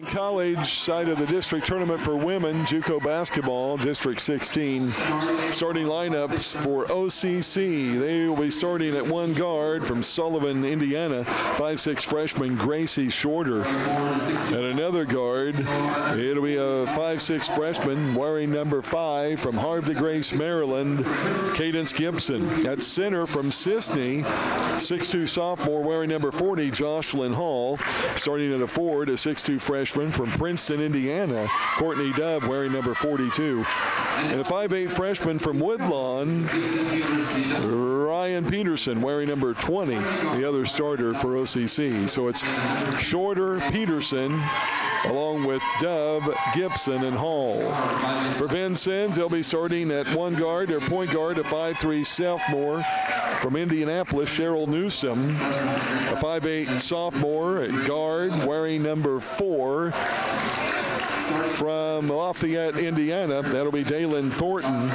College side of the district tournament for women, JUCO basketball, District 16. Starting lineups for OCC. They will be starting at one guard from Sullivan, Indiana, 5'6" freshman Gracie Shorter. At another guard, it'll be a 5'6" freshman wearing number 5 from Havre de Grace, Maryland, Cadence Gibson. At center from Sisney, 6'2" sophomore wearing number 40, Jocelyn Hall. Starting at a forward, a 6'2" freshman from Princeton, Indiana, Courtney Dove wearing number 42. And a 5'8" freshman from Woodlawn, Ryan Peterson wearing number 20, the other starter for OCC. So it's Shorter, Peterson, along with Dove, Gibson, and Hall. For Vincennes, they'll be starting at one guard, their point guard, a 5'3" sophomore from Indianapolis, Cheryl Newsom, a 5'8" sophomore at guard wearing number 4 from Lafayette, Indiana. That'll be Dalen Thornton.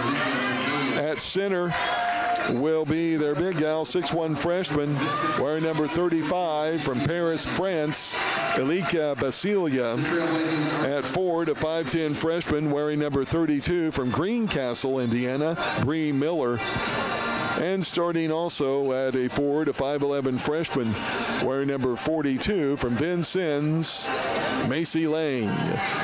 At center will be their big gal, 6'1" freshman wearing number 35 from Paris, France, Elika Basilia. At forward, a 5'10" freshman wearing number 32 from Greencastle, Indiana, Bree Miller. And starting also at a forward, a 5'11" freshman wearing number 42 from Vincennes, Macy Lang.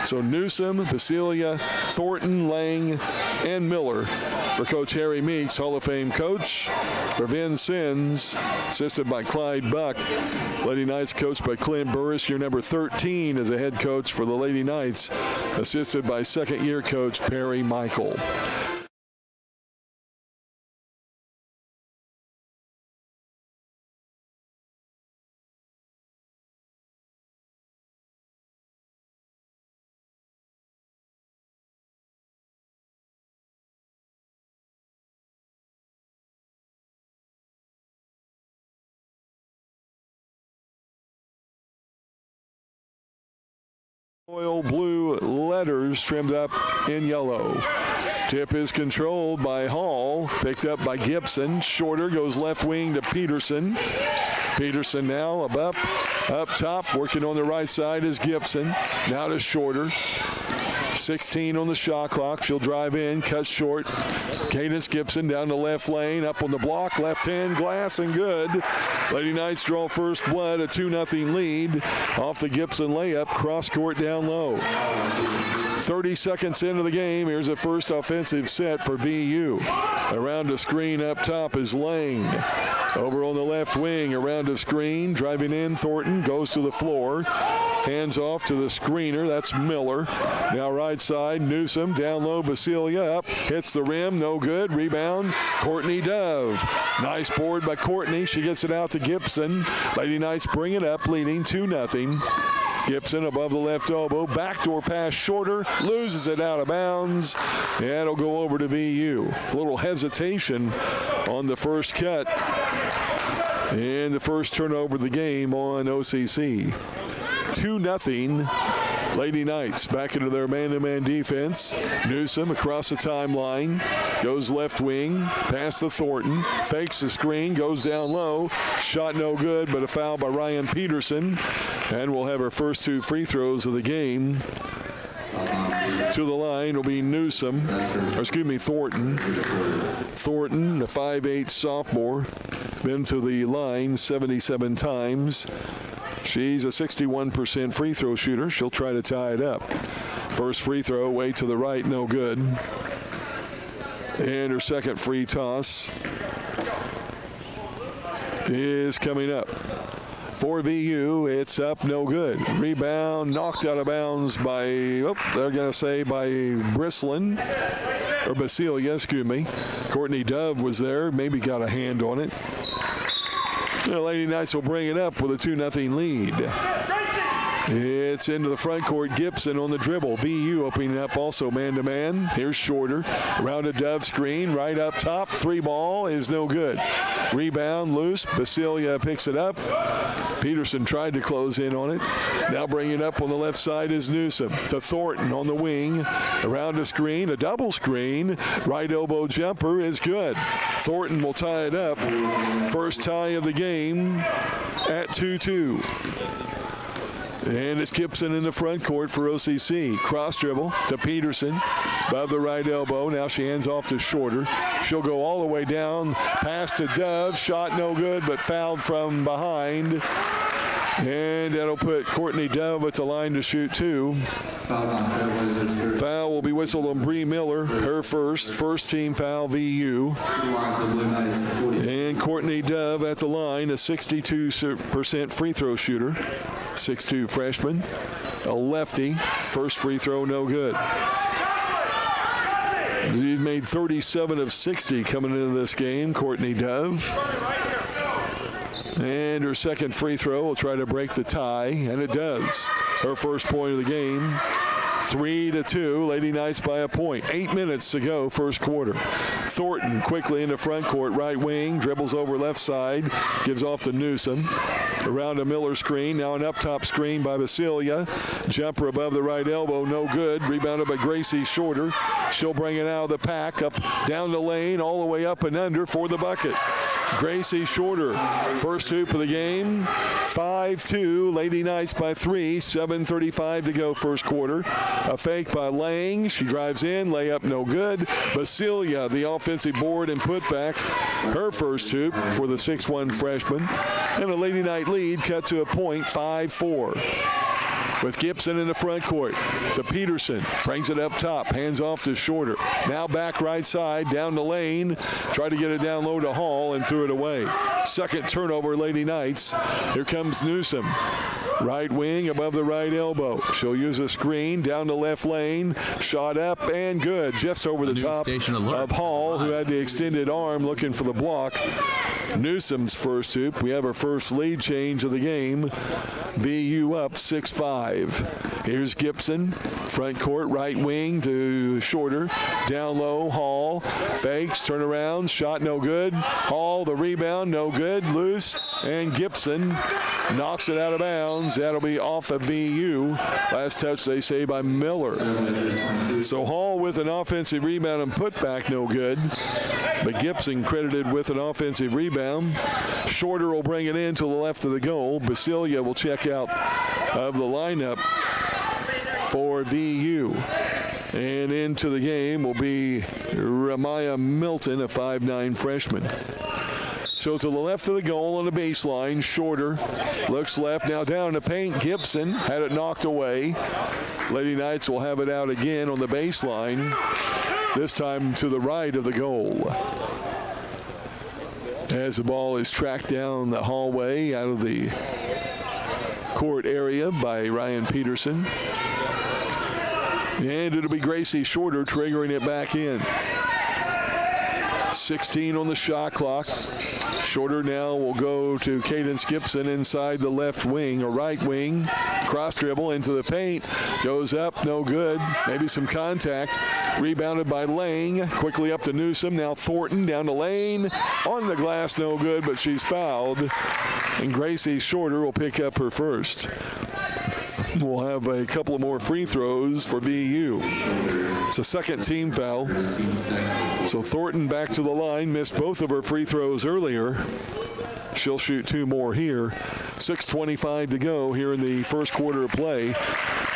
So Newsom, Basilia, Thornton, Lang, and Miller for Coach Harry Meeks, Hall of Fame coach. For Vincennes, assisted by Clyde Buck. Lady Knights coached by Clint Burris, your number 13 as a head coach for the Lady Knights, assisted by second-year coach Perry Michael. Royal blue letters trimmed up in yellow. Tip is controlled by Hall, picked up by Gibson. Shorter goes left wing to Peterson. Peterson now up top, working on the right side is Gibson. Now to Shorter. 16 on the shot clock. She'll drive in, cut short. Cadence Gibson down the left lane, up on the block, left hand glass, and good. Lady Knights draw first blood, a 2-0 lead off the Gibson layup, cross court down low. 30 seconds into the game, here's a first offensive set for VU. Around the screen up top is Lang. Over on the left wing, around the screen, driving in, Thornton goes to the floor. Hands off to the screener, that's Miller. Now right side, Newsom, down low, Basilia up, hits the rim, no good. Rebound, Courtney Dove. Nice board by Courtney, she gets it out to Gibson. Lady Knights bring it up, leading 2-0. Gibson above the left elbow, backdoor pass Shorter, loses it out of bounds, and it'll go over to VU. A little hesitation on the first cut, and the first turnover of the game on OCC. 2-0. Lady Knights back into their man-to-man defense. Newsom across the timeline, goes left wing, past the Thornton, fakes the screen, goes down low, shot no good, but a foul by Ryan Peterson, and we'll have our first 2 free throws of the game. To the line will be Thornton. Thornton, the 5'8" sophomore, been to the line 77 times. She's a 61% free throw shooter. She'll try to tie it up. First free throw, way to the right, no good. And her second free toss is coming up. For VU, it's up, no good. Rebound, knocked out of bounds by, they're going to say by Brislin, or Basilia, excuse me. Courtney Dove was there, maybe got a hand on it. The Lady Knights will bring it up with a 2-0 lead. It's into the front court. Gibson on the dribble. VU opening up also man-to-man. Here's Shorter. Around a Dove screen. Right up top. 3 ball is no good. Rebound loose. Basilia picks it up. Peterson tried to close in on it. Now bringing it up on the left side is Newsom. To Thornton on the wing. Around a screen. A double screen. Right elbow jumper is good. Thornton will tie it up. First tie of the game at 2-2. And it's Gibson in the front court for OCC. Cross dribble to Peterson. Above the right elbow. Now she hands off to Shorter. She'll go all the way down. Pass to Dove. Shot no good, but fouled from behind. And that'll put Courtney Dove at the line to shoot 2. Fouls on Trailblazers. Foul will be whistled on Bree Miller. Her first team foul, VU. And Courtney Dove at the line, a 62% free throw shooter. 6'2" freshman. A lefty. First free throw, no good. She's made 37 of 60 coming into this game, Courtney Dove. And her second free throw will try to break the tie, and it does. Her first point of the game. 3-2, Lady Knights by a point. 8 minutes to go, first quarter. Thornton quickly in the front court, right wing, dribbles over left side, gives off to Newsom. Around a Miller screen, now an up-top screen by Basilia. Jumper above the right elbow, no good. Rebounded by Gracie Shorter. She'll bring it out of the pack, up down the lane, all the way up and under for the bucket. Gracie Shorter, first hoop of the game. 5-2, Lady Knights by 3. 7:35 to go, first quarter. A fake by Lang. She drives in, layup no good. Basilia, the offensive board and putback. Her first hoop for the 6'1" freshman. And a Lady Knight lead cut to a point, 5-4. With Gibson in the front court to Peterson. Brings it up top. Hands off to Shorter. Now back right side. Down the lane. Try to get it down low to Hall and threw it away. Second turnover, Lady Knights. Here comes Newsom. Right wing above the right elbow. She'll use a screen down the left lane. Shot up and good. Just over the top of Hall, who had the extended arm looking for the block. Newsom's first hoop. We have our first lead change of the game. VU up 6-5. Here's Gibson. Front court, right wing to Shorter. Down low, Hall. Fakes, turn around, shot no good. Hall, the rebound, no good. Loose, and Gibson knocks it out of bounds. That'll be off of VU. Last touch, they say, by Miller. So Hall with an offensive rebound and putback, no good. But Gibson credited with an offensive rebound. Shorter will bring it in to the left of the goal. Basilia will check out of the lineup for VU. And into the game will be Ramaya Milton, a 5'9" freshman. So to the left of the goal on the baseline, Shorter looks left, now down to paint. Gibson had it knocked away. Lady Knights will have it out again on the baseline, this time to the right of the goal. As the ball is tracked down the hallway out of the court area by Ryan Peterson. And it'll be Gracie Shorter triggering it back in. 16 on the shot clock. Shorter now will go to Cadence Gibson inside the left wing or right wing. Cross dribble into the paint. Goes up, no good. Maybe some contact. Rebounded by Lang. Quickly up to Newsom. Now Thornton down the lane. On the glass, no good, but she's fouled. And Gracie Shorter will pick up her first. We'll have a couple of more free throws for VU. It's a second team foul. So Thornton back to the line. Missed both of her free throws earlier. She'll shoot 2 more here. 6:25 to go here in the first quarter of play.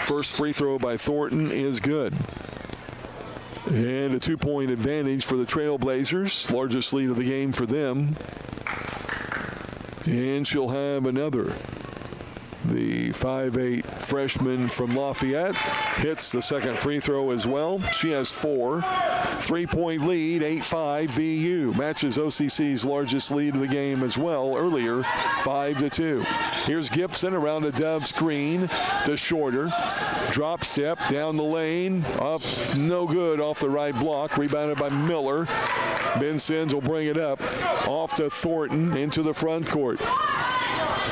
First free throw by Thornton is good. And a 2-point advantage for the Trailblazers. Largest lead of the game for them. And she'll have another. The 5'8" freshman from Lafayette hits the second free throw as well. She has 4. 3-point lead, 8-5 VU. Matches OCC's largest lead of the game as well earlier, 5-2. Here's Gibson around a Dove screen to Shorter. Drop step down the lane. Up, no good off the right block. Rebounded by Miller. Vincennes will bring it up. Off to Thornton into the front court.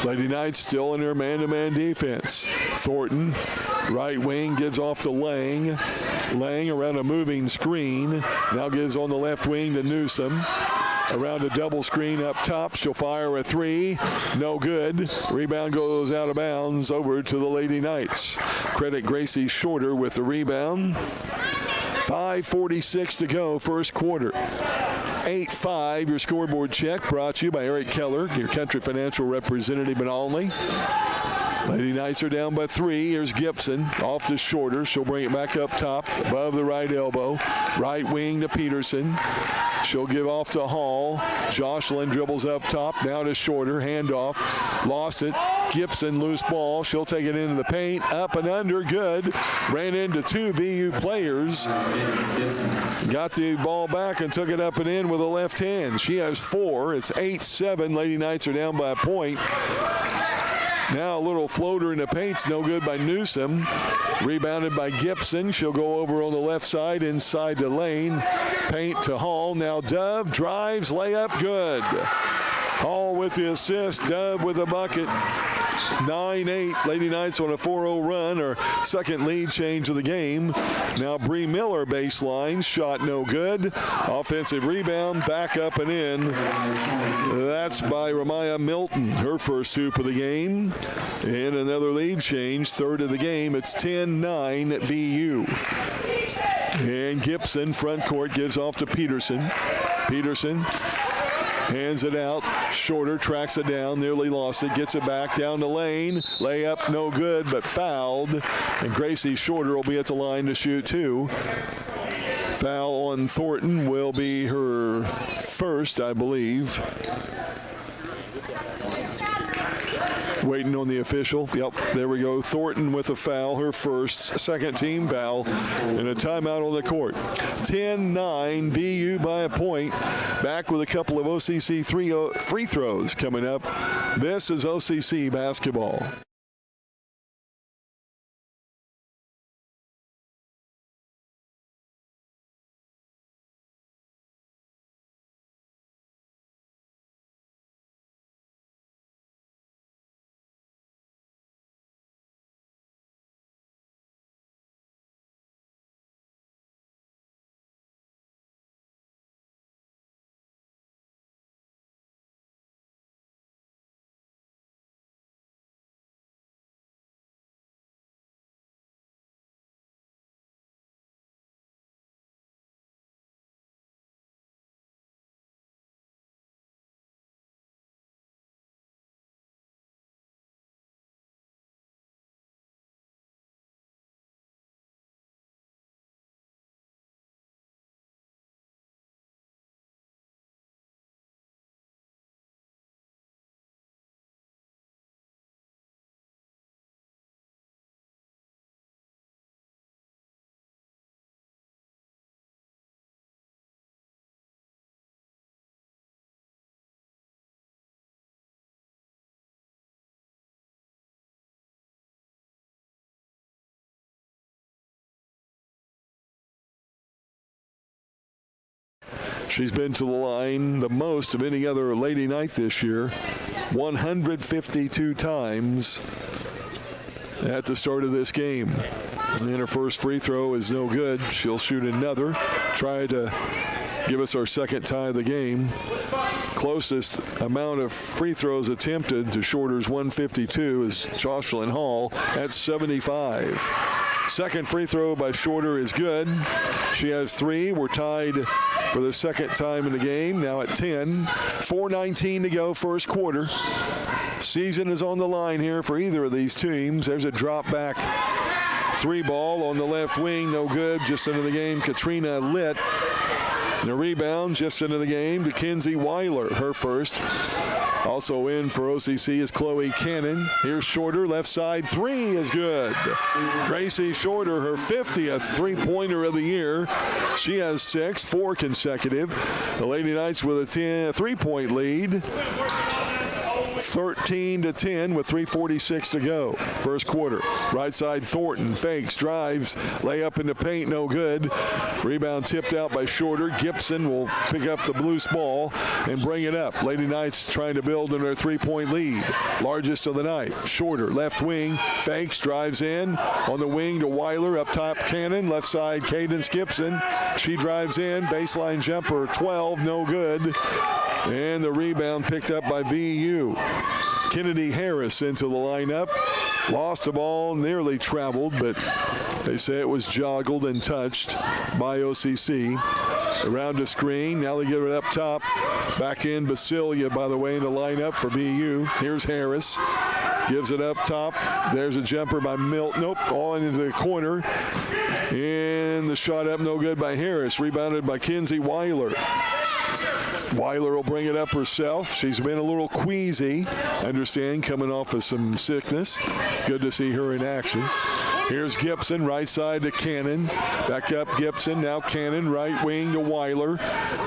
Lady Knights still in their man-to-man defense. Thornton, right wing, gives off to Lang. Lang around a moving screen. Now gives on the left wing to Newsom. Around a double screen up top. She'll fire a 3. No good. Rebound goes out of bounds over to the Lady Knights. Credit Gracie Shorter with the rebound. 5:46 to go, first quarter. 8-5, your scoreboard check brought to you by Eric Keller, your Country Financial representative in Olney. Lady Knights are down by 3. Here's Gibson off to Shorter. She'll bring it back up top above the right elbow. Right wing to Peterson. She'll give off to Hall. Jocelyn dribbles up top. Now to Shorter. Handoff. Lost it. Gibson, loose ball. She'll take it into the paint. Up and under. Good. Ran into 2 VU players. Got the ball back and took it up and in with a left hand. She has 4. It's 8-7. Lady Knights are down by a point. Now a little floater in the paint's no good by Newsom. Rebounded by Gibson. She'll go over on the left side inside the lane. Paint to Hall. Now Dove drives, layup, good. Hall with the assist. Dove with a bucket. 9-8. Lady Knights on a 4-0 run. Her second lead change of the game. Now Bree Miller baseline. Shot no good. Offensive rebound. Back up and in. That's by Ramaya Milton. Her first hoop of the game. And another lead change. Third of the game. It's 10-9 VU. And Gibson, front court, gives off to Peterson. Peterson hands it out. Shorter tracks it down. Nearly lost it. Gets it back down the lane. Layup no good, but fouled. And Gracie Shorter will be at the line to shoot 2. Foul on Thornton will be her first, I believe. Waiting on the official. Yep, there we go. Thornton with a foul, her first, second team foul, and a timeout on the court. 10-9, VU by a point. Back with a couple of OCC free throws coming up. This is OCC basketball. She's been to the line the most of any other Lady Knight this year, 152 times at the start of this game. And her first free throw is no good. She'll shoot another. Try to give us our second tie of the game. Closest amount of free throws attempted to Shorter's 152 is Jocelyn Hall at 75. Second free throw by Shorter is good. She has 3. We're tied for the second time in the game, now at 10. 4:19 to go, first quarter. Season is on the line here for either of these teams. There's a drop back 3 ball on the left wing, no good, just into the game. Katrina Litt. And a rebound just into the game to Kinsey Weiler, her first. Also in for OCC is Chloe Cannon. Here's Shorter, left side, 3 is good. Gracie Shorter, her 50th three-pointer of the year. She has 6, 4 consecutive. The Lady Knights with a 3-point lead. 13-10 with 3:46 to go. First quarter. Right side Thornton fakes, drives, layup in the paint, no good. Rebound tipped out by Shorter. Gibson will pick up the loose ball and bring it up. Lady Knights trying to build on their 3-point lead. Largest of the night. Shorter, left wing, fakes, drives in. On the wing to Weiler, up top Cannon. Left side Cadence Gibson. She drives in. Baseline jumper, 12, no good. And the rebound picked up by VU. Kennedy Harris into the lineup. Lost the ball, nearly traveled, but they say it was joggled and touched by OCC. Around the screen, now they get it up top. Back in Basilia, by the way, in the lineup for VU. Here's Harris. Gives it up top. There's a jumper by Milton. Nope, all into the corner. And the shot up no good by Harris. Rebounded by Kinsey Weiler. Weiler will bring it up herself. She's been a little queasy, I understand, coming off of some sickness. Good to see her in action. Here's Gibson, right side to Cannon. Back up Gibson, now Cannon, right wing to Weiler.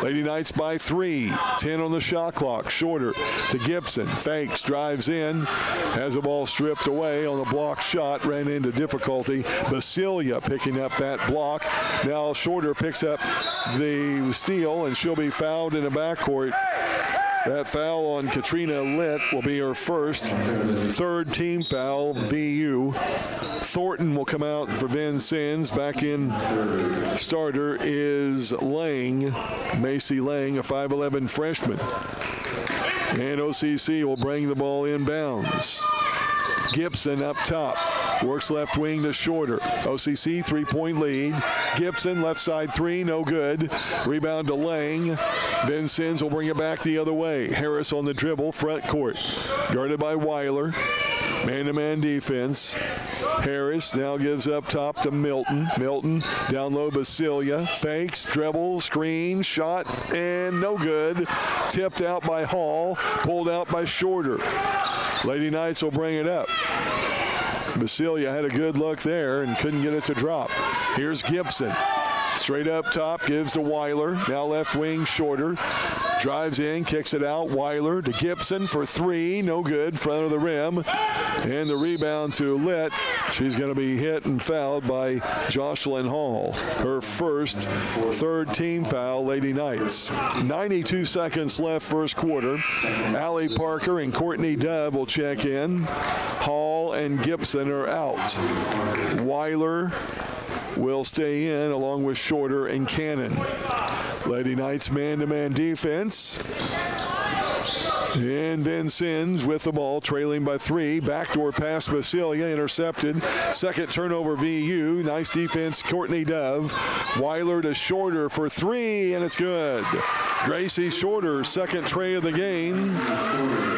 Lady Knights by 3. 10 on the shot clock. Shorter to Gibson. Fakes, drives in. Has the ball stripped away on a block shot. Ran into difficulty. Basilia picking up that block. Now Shorter picks up the steal, and she'll be fouled in the backcourt. That foul on Katrina Litt will be her first. Third team foul, VU. Thornton will come out for Vincennes. Back in starter is Lang, Macy Lang, a 5'11 freshman. And OCC will bring the ball inbounds. Gibson up top. Works left wing to Shorter. OCC 3-point lead. Gibson left side 3, no good. Rebound to Lang. Vincennes will bring it back the other way. Harris on the dribble, front court. Guarded by Weiler. Man-to-man defense. Harris now gives up top to Milton. Milton down low, Basilia. Fakes, dribble, screen, shot, and no good. Tipped out by Hall. Pulled out by Shorter. Lady Knights will bring it up. Basilia had a good look there and couldn't get it to drop. Here's Gibson. Straight up top, gives to Weiler. Now left wing, Shorter. Drives in, kicks it out. Weiler to Gibson for 3. No good, front of the rim. And the rebound to Litt. She's going to be hit and fouled by Jocelyn Hall. Her first third team foul, Lady Knights. 92 seconds left first quarter. Allie Parker and Courtney Dove will check in. Hall and Gibson are out. Weiler will stay in along with Shorter and Cannon. Lady Knights man-to-man defense. And Vincennes with the ball, trailing by 3. Backdoor pass, Basilia intercepted. Second turnover, VU. Nice defense, Courtney Dove. Weiler to Shorter for 3, and it's good. Gracie Shorter, second tray of the game.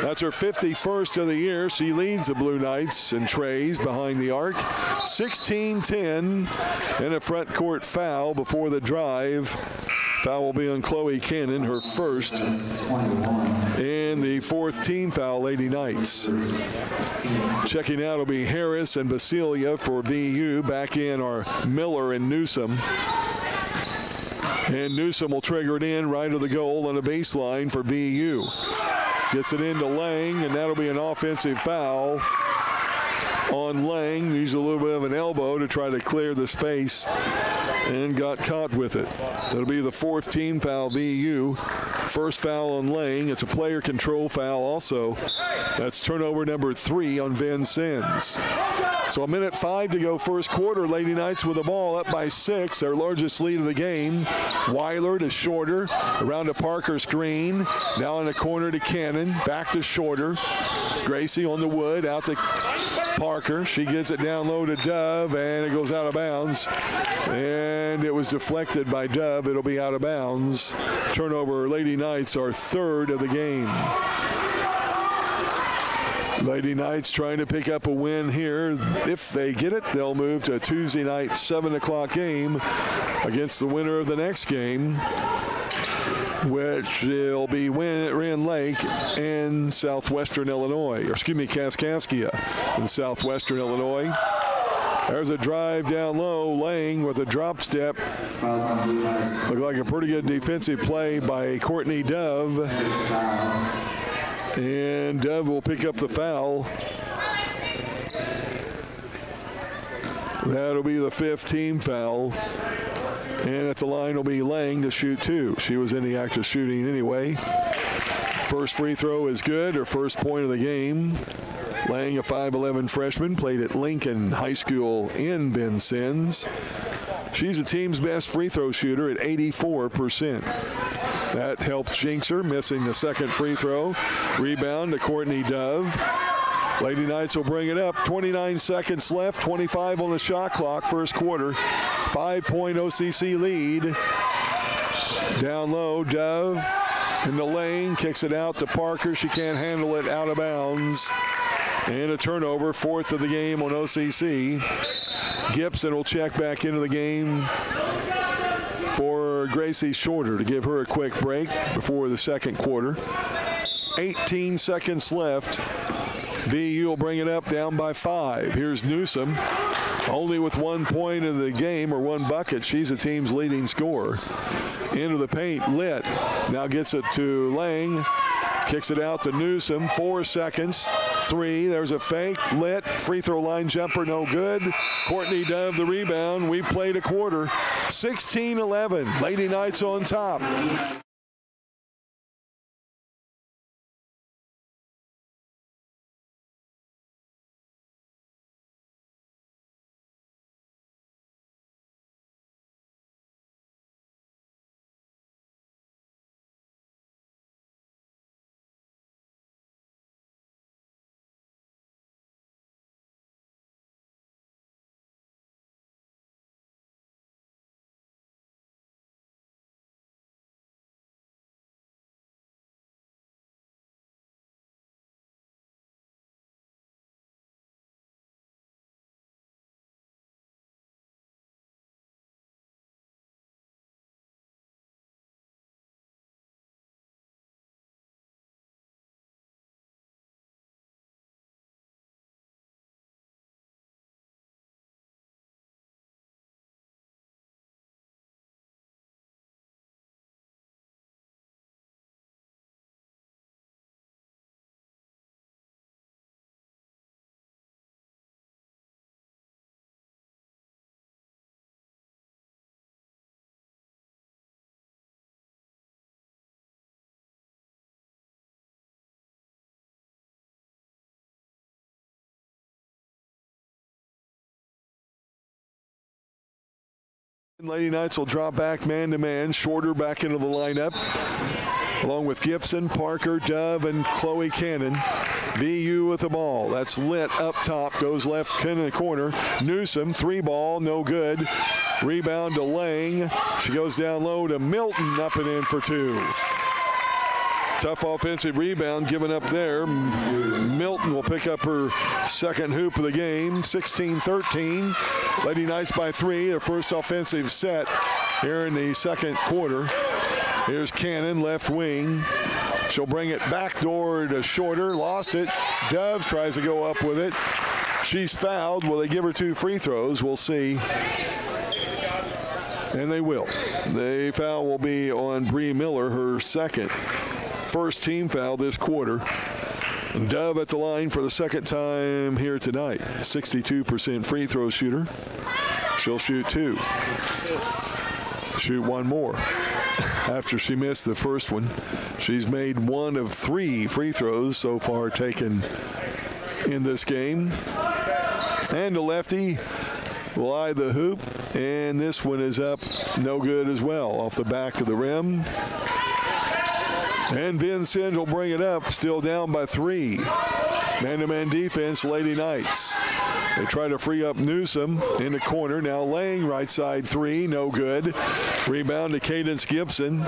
That's her 51st of the year. She leads the Blue Knights in trays behind the arc. 16-10, and a front court foul before the drive. Foul will be on Chloe Cannon, her first. And the fourth team foul, Lady Knights. Checking out will be Harris and Basilia for VU. Back in are Miller and Newsom. And Newsom will trigger it in right of the goal on the baseline for VU. Gets it into Lang, and that'll be an offensive foul on Lang. Used a little bit of an elbow to try to clear the space and got caught with it. That'll be the fourth team foul, VU. First foul on Lang. It's a player control foul also. That's turnover number 3 on Vincennes. So 1:05 to go first quarter. Lady Knights with the ball up by 6. Their largest lead of the game. Weiler to Shorter. Around to Parker screen. Now in the corner to Cannon. Back to Shorter. Gracie on the wood. Out to Parker. She gets it down low to Dove, and it goes out of bounds. And it was deflected by Dove. It'll be out of bounds. Turnover, Lady Knights are third of the game. Lady Knights trying to pick up a win here. If they get it, they'll move to a Tuesday night 7 o'clock game against the winner of the next game, which will be Wren Lake in southwestern Illinois, or excuse me, Kaskaskia in southwestern Illinois. There's a drive down low, Lang with a drop step. Looked like a pretty good defensive play by Courtney Dove. And Dove will pick up the foul. That'll be the 5th team foul. And at the line will be Lang to shoot 2. She was in the act of shooting anyway. First free throw is good, her first point of the game. Lang, a 5'11 freshman, played at Lincoln High School in Vincennes. She's the team's best free throw shooter at 84%. That helped jinx her, missing the second free throw. Rebound to Courtney Dove. Lady Knights will bring it up. 29 seconds left, 25 on the shot clock, first quarter. 5-point OCC lead. Down low, Dove in the lane, kicks it out to Parker. She can't handle it, out of bounds. And a turnover, fourth of the game on OCC. Gibson will check back into the game for Gracie Shorter to give her a quick break before the second quarter. 18 seconds left. VU will bring it up down by 5. Here's Newsom, only with 1 point of the game or 1 bucket. She's the team's leading scorer. Into the paint, Litt now gets it to Lang. Kicks it out to Newsom. 4 seconds. 3. There's a fake. Litt. Free throw line jumper. No good. Courtney Dove the rebound. We played a quarter. 16-11. Lady Knights on top. Lady Knights will drop back man-to-man. Shorter back into the lineup, along with Gibson, Parker, Dove, and Chloe Cannon. VU with the ball. That's Litt up top. Goes left in the corner. Newsom, 3 ball, no good. Rebound to Lang. She goes down low to Milton, up and in for 2. Tough offensive rebound given up there. Milton will pick up her second hoop of the game. 16-13. Lady Knights by 3. Their first offensive set here in the second quarter. Here's Cannon, left wing. She'll bring it backdoor to Shorter. Lost it. Dove tries to go up with it. She's fouled. Will they give her 2 free throws? We'll see. And they will. The foul will be on Bree Miller, her second. First team foul this quarter. And Dove at the line for the second time here tonight. 62% free throw shooter. She'll shoot 2. Shoot 1 more. After she missed the first one, she's made 1 of 3 free throws so far taken in this game. And a lefty will eye the hoop. And this one is up. No good as well. Off the back of the rim. And Vincennes will bring it up, still down by 3. Man-to-man defense, Lady Knights. They try to free up Newsom in the corner. Now Lang, right side 3, no good. Rebound to Cadence Gibson.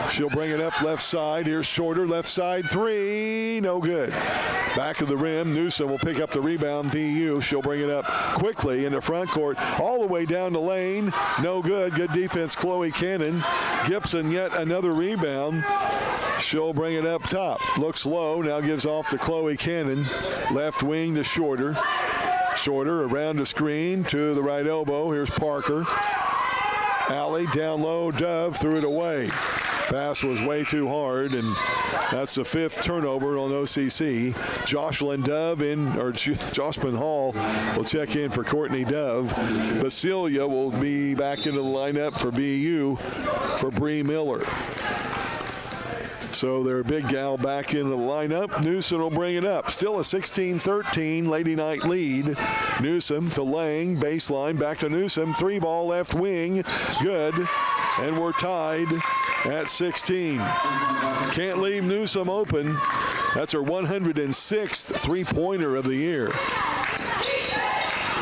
She'll bring it up left side. Here's Shorter, left side 3, no good. Back of the rim, Newsom will pick up the rebound. VU, she'll bring it up quickly in the front court, all the way down the lane. No good. Good defense, Chloe Cannon. Gibson, yet another rebound. She'll bring it up top. Looks low, now gives off to Chloe Cannon. Left wing to Shorter. Shorter around the screen to the right elbow. Here's Parker. Alley down low, Dove threw it away. Pass was way too hard, and that's the 5th turnover on OCC. Jocelyn Hall will check in for Courtney Dove. Basilia will be back into the lineup for VU for Bree Miller. So their big gal back into the lineup. Newsom will bring it up. Still a 16-13 Lady Knight lead. Newsom to Lang, baseline, back to Newsom. 3 ball left wing, good. And we're tied at 16. Can't leave Newsom open. That's her 106th three-pointer of the year.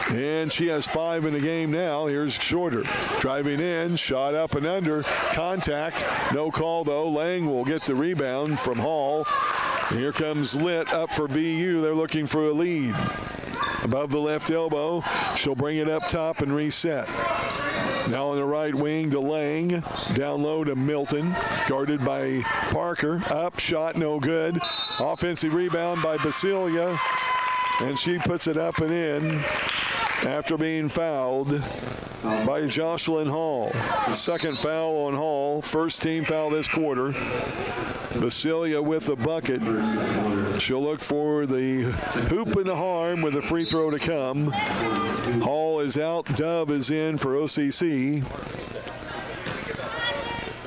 And she has 5 in the game now. Here's Shorter driving in, shot up and under, contact, no call though. Lang will get the rebound from Hall. Here comes Litt up for VU. They're looking for a lead. Above the left elbow. She'll bring it up top and reset. Now on the right wing to Lang. Down low to Milton. Guarded by Parker. Up, shot, no good. Offensive rebound by Basilia. And she puts it up and in after being fouled by Jocelyn Hall. The second foul on Hall. First team foul this quarter. Basilia with the bucket. She'll look for the hoop and the harm with a free throw to come. Hall is out. Dove is in for OCC.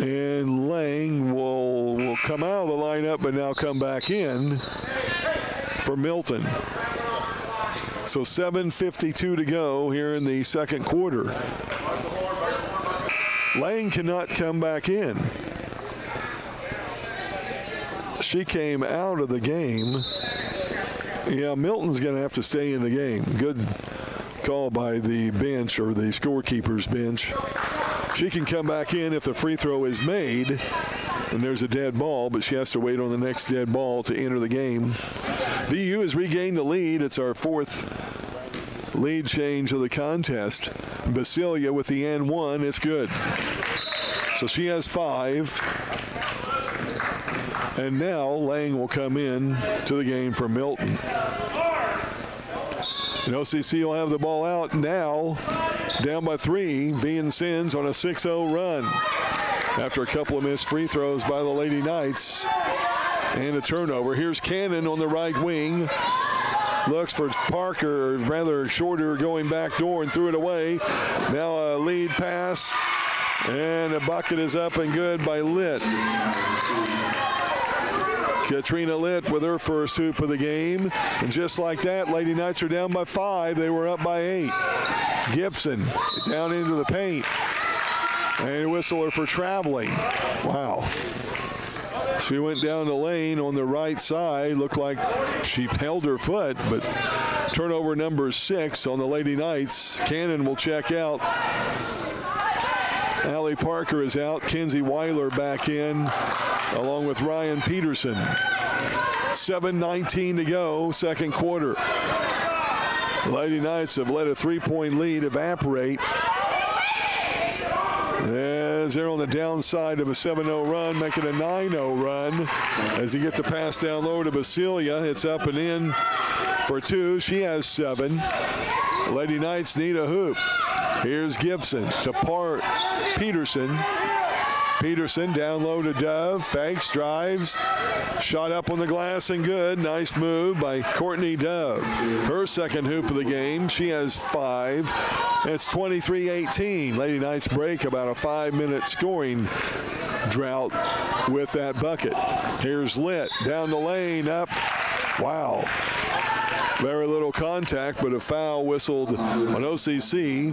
And Lang will come out of the lineup but now come back in for Milton. So 7:52 to go here in the second quarter. Lang cannot come back in. She came out of the game. Yeah, Milton's going to have to stay in the game. Good call by the bench or the scorekeeper's bench. She can come back in if the free throw is made and there's a dead ball, but she has to wait on the next dead ball to enter the game. VU has regained the lead. It's our fourth lead change of the contest. Basilia with the N1. It's good. So she has 5. And now Lang will come in to the game for Milton. And OCC will have the ball out now. Down by 3. Vincennes on a 6-0 run. After a couple of missed free throws by the Lady Knights. And a turnover. Here's Cannon on the right wing. Looks for Parker, or rather Shorter, going back door and threw it away. Now a lead pass. And a bucket is up and good by Litt. Katrina Litt with her first hoop of the game. And just like that, Lady Knights are down by 5. They were up by 8. Gibson down into the paint. And Whistler for traveling. Wow. She went down the lane on the right side. Looked like she held her foot, but turnover number 6 on the Lady Knights. Cannon will check out. Allie Parker is out. Kenzie Weiler back in, along with Ryan Peterson. 7:19 to go, second quarter. The Lady Knights have let a 3-point lead evaporate. As they're on the downside of a 7-0 run, making a 9-0 run. As you get the pass down low to Basilia, it's up and in for 2. She has 7. The Lady Knights need a hoop. Here's Gibson to Peterson. Peterson down low to Dove. Fakes, drives. Shot up on the glass and good. Nice move by Courtney Dove. Her second hoop of the game. She has 5. It's 23-18. Lady Knights break about a 5-minute scoring drought with that bucket. Here's Litt down the lane, up. Wow. Very little contact, but a foul whistled on OCC.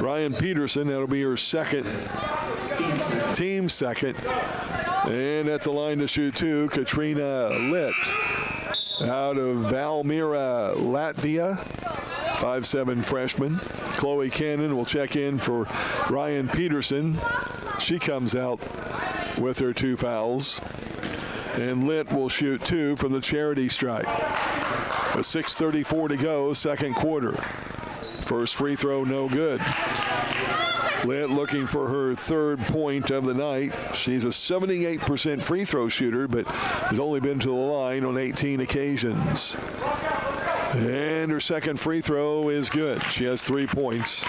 Ryan Peterson, that'll be her second. Team second. And at the line to shoot 2, Katrina Litt out of Valmiera, Latvia. 5'7" freshman. Chloe Cannon will check in for Ryan Peterson. She comes out with her 2 fouls. And Litt will shoot 2 from the charity stripe. With 6:34 to go, second quarter. First free throw, no good. Litt looking for her 3rd point of the night. She's a 78% free throw shooter, but has only been to the line on 18 occasions. And her second free throw is good. She has 3 points.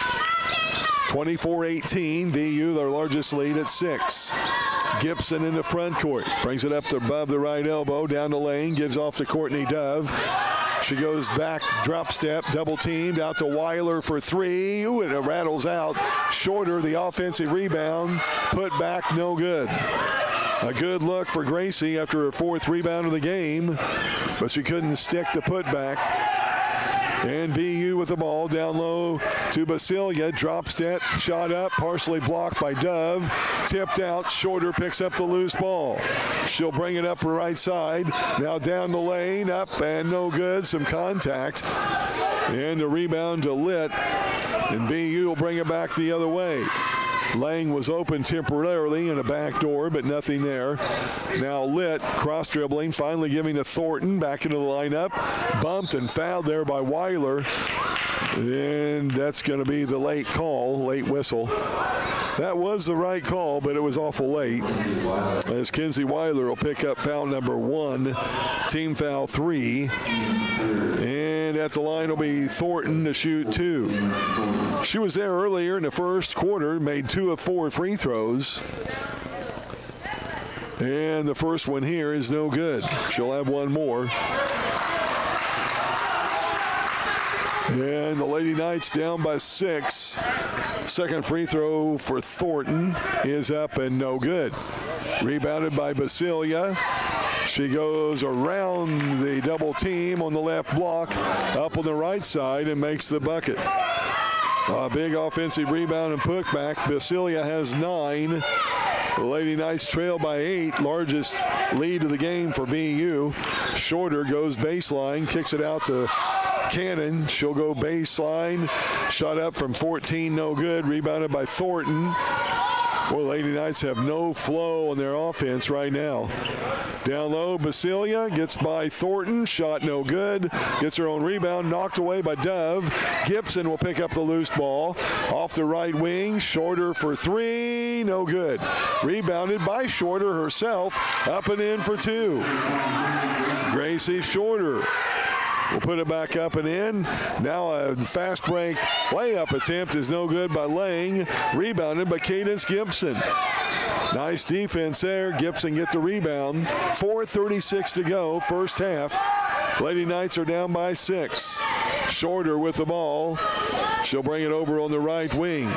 24-18, VU, their largest lead at 6. Gibson in the front court. Brings it up to above the right elbow, down the lane, gives off to Courtney Dove. She goes back, drop step, double teamed, out to Weiler for 3. Ooh, and it rattles out. Shorter, the offensive rebound, put back, no good. A good look for Gracie after her 4th rebound of the game, but she couldn't stick the putback. And VU with the ball down low to Basilia. Drop step, shot up, partially blocked by Dove. Tipped out, Shorter picks up the loose ball. She'll bring it up her right side. Now down the lane, up and no good. Some contact. And a rebound to Litt. And VU will bring it back the other way. Lang was open temporarily in a back door, but nothing there. Now Litt, cross dribbling, finally giving to Thornton, back into the lineup. Bumped and fouled there by Weiler. And that's going to be the late call, late whistle. That was the right call, but it was awful late. As Kinsey Weiler will pick up foul number 1, team foul 3. And at the line will be Thornton to shoot 2. She was there earlier in the first quarter, made 2 of 4 free throws. And the first one here is no good. She'll have one more. And the Lady Knights down by 6. Second free throw for Thornton is up and no good. Rebounded by Basilia. She goes around the double team on the left block, up on the right side, and makes the bucket. A big offensive rebound and putback. Basilia has 9. The Lady Knights trail by 8, largest lead of the game for VU. Shorter goes baseline, kicks it out to Cannon. She'll go baseline. Shot up from 14, no good. Rebounded by Thornton. Boy, Lady Knights have no flow on their offense right now. Down low, Basilia gets by Thornton. Shot no good. Gets her own rebound. Knocked away by Dove. Gibson will pick up the loose ball. Off the right wing. Shorter for 3. No good. Rebounded by Shorter herself. Up and in for 2. Gracie Shorter will put it back up and in. Now a fast break layup attempt is no good by Lang. Rebounded by Cadence Gibson. Nice defense there. Gibson gets the rebound. 4:36 to go, first half. Lady Knights are down by 6. Shorter with the ball. She'll bring it over on the right wing.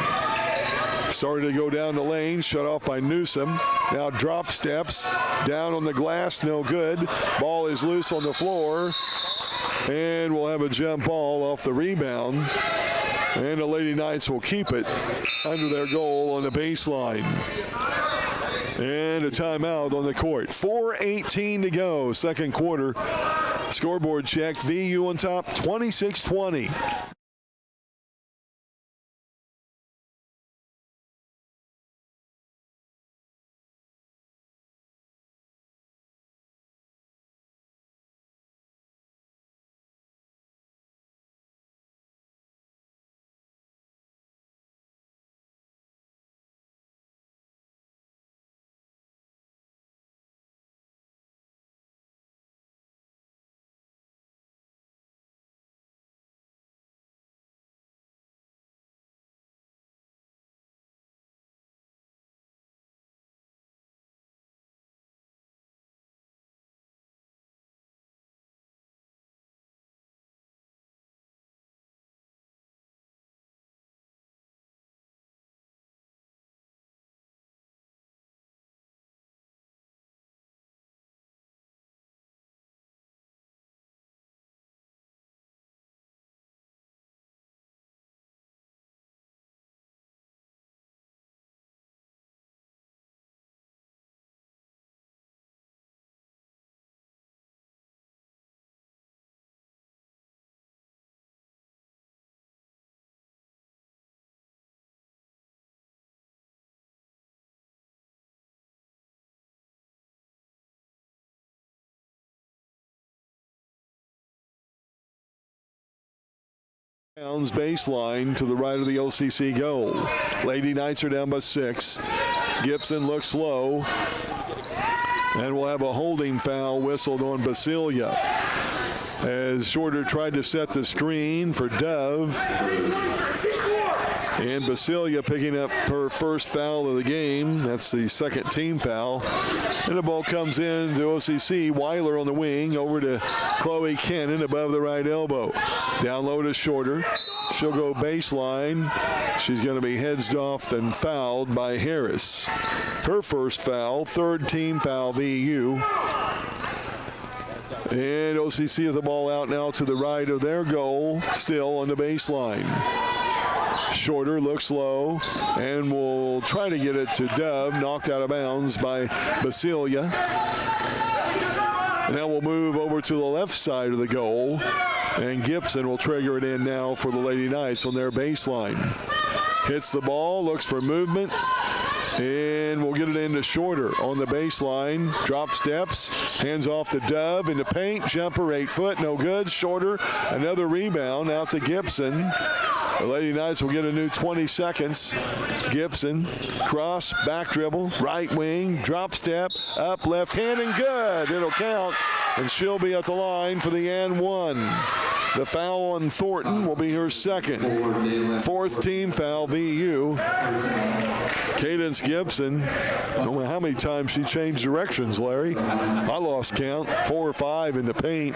Started to go down the lane, shut off by Newsom. Now drop steps, down on the glass, no good. Ball is loose on the floor. And we'll have a jump ball off the rebound. And the Lady Knights will keep it under their goal on the baseline. And a timeout on the court. 4:18 to go, second quarter. Scoreboard check, VU on top, 26-20. Baseline to the right of the OCC goal. Lady Knights are down by 6. Gibson looks low. And we'll have a holding foul whistled on Basilia. As Shorter tried to set the screen for Dove. And Basilia picking up her first foul of the game. That's the second team foul. And the ball comes in to OCC. Weiler on the wing over to Chloe Cannon above the right elbow. Down low to Shorter. She'll go baseline. She's going to be hedged off and fouled by Harris. Her first foul, third team foul, VU. And OCC with the ball out now to the right of their goal, still on the baseline. Shorter looks low and will try to get it to Dove, knocked out of bounds by Basilia. And now we'll move over to the left side of the goal, and Gibson will trigger it in now for the Lady Knights on their baseline. Hits the ball, looks for movement, and we'll get it into Shorter on the baseline. Drop steps, hands off to Dove in the paint. Jumper, 8 foot, no good. Shorter, another rebound out to Gibson. The Lady Knights will get a new 20 seconds. Gibson, cross, back dribble, right wing, drop step, up, left hand, and good. It'll count, and she'll be at the line for the and one. The foul on Thornton will be her second. 4th team foul, VU. Cadence Gibson, I don't know how many times she changed directions, Larry. I lost count, 4 or 5 in the paint.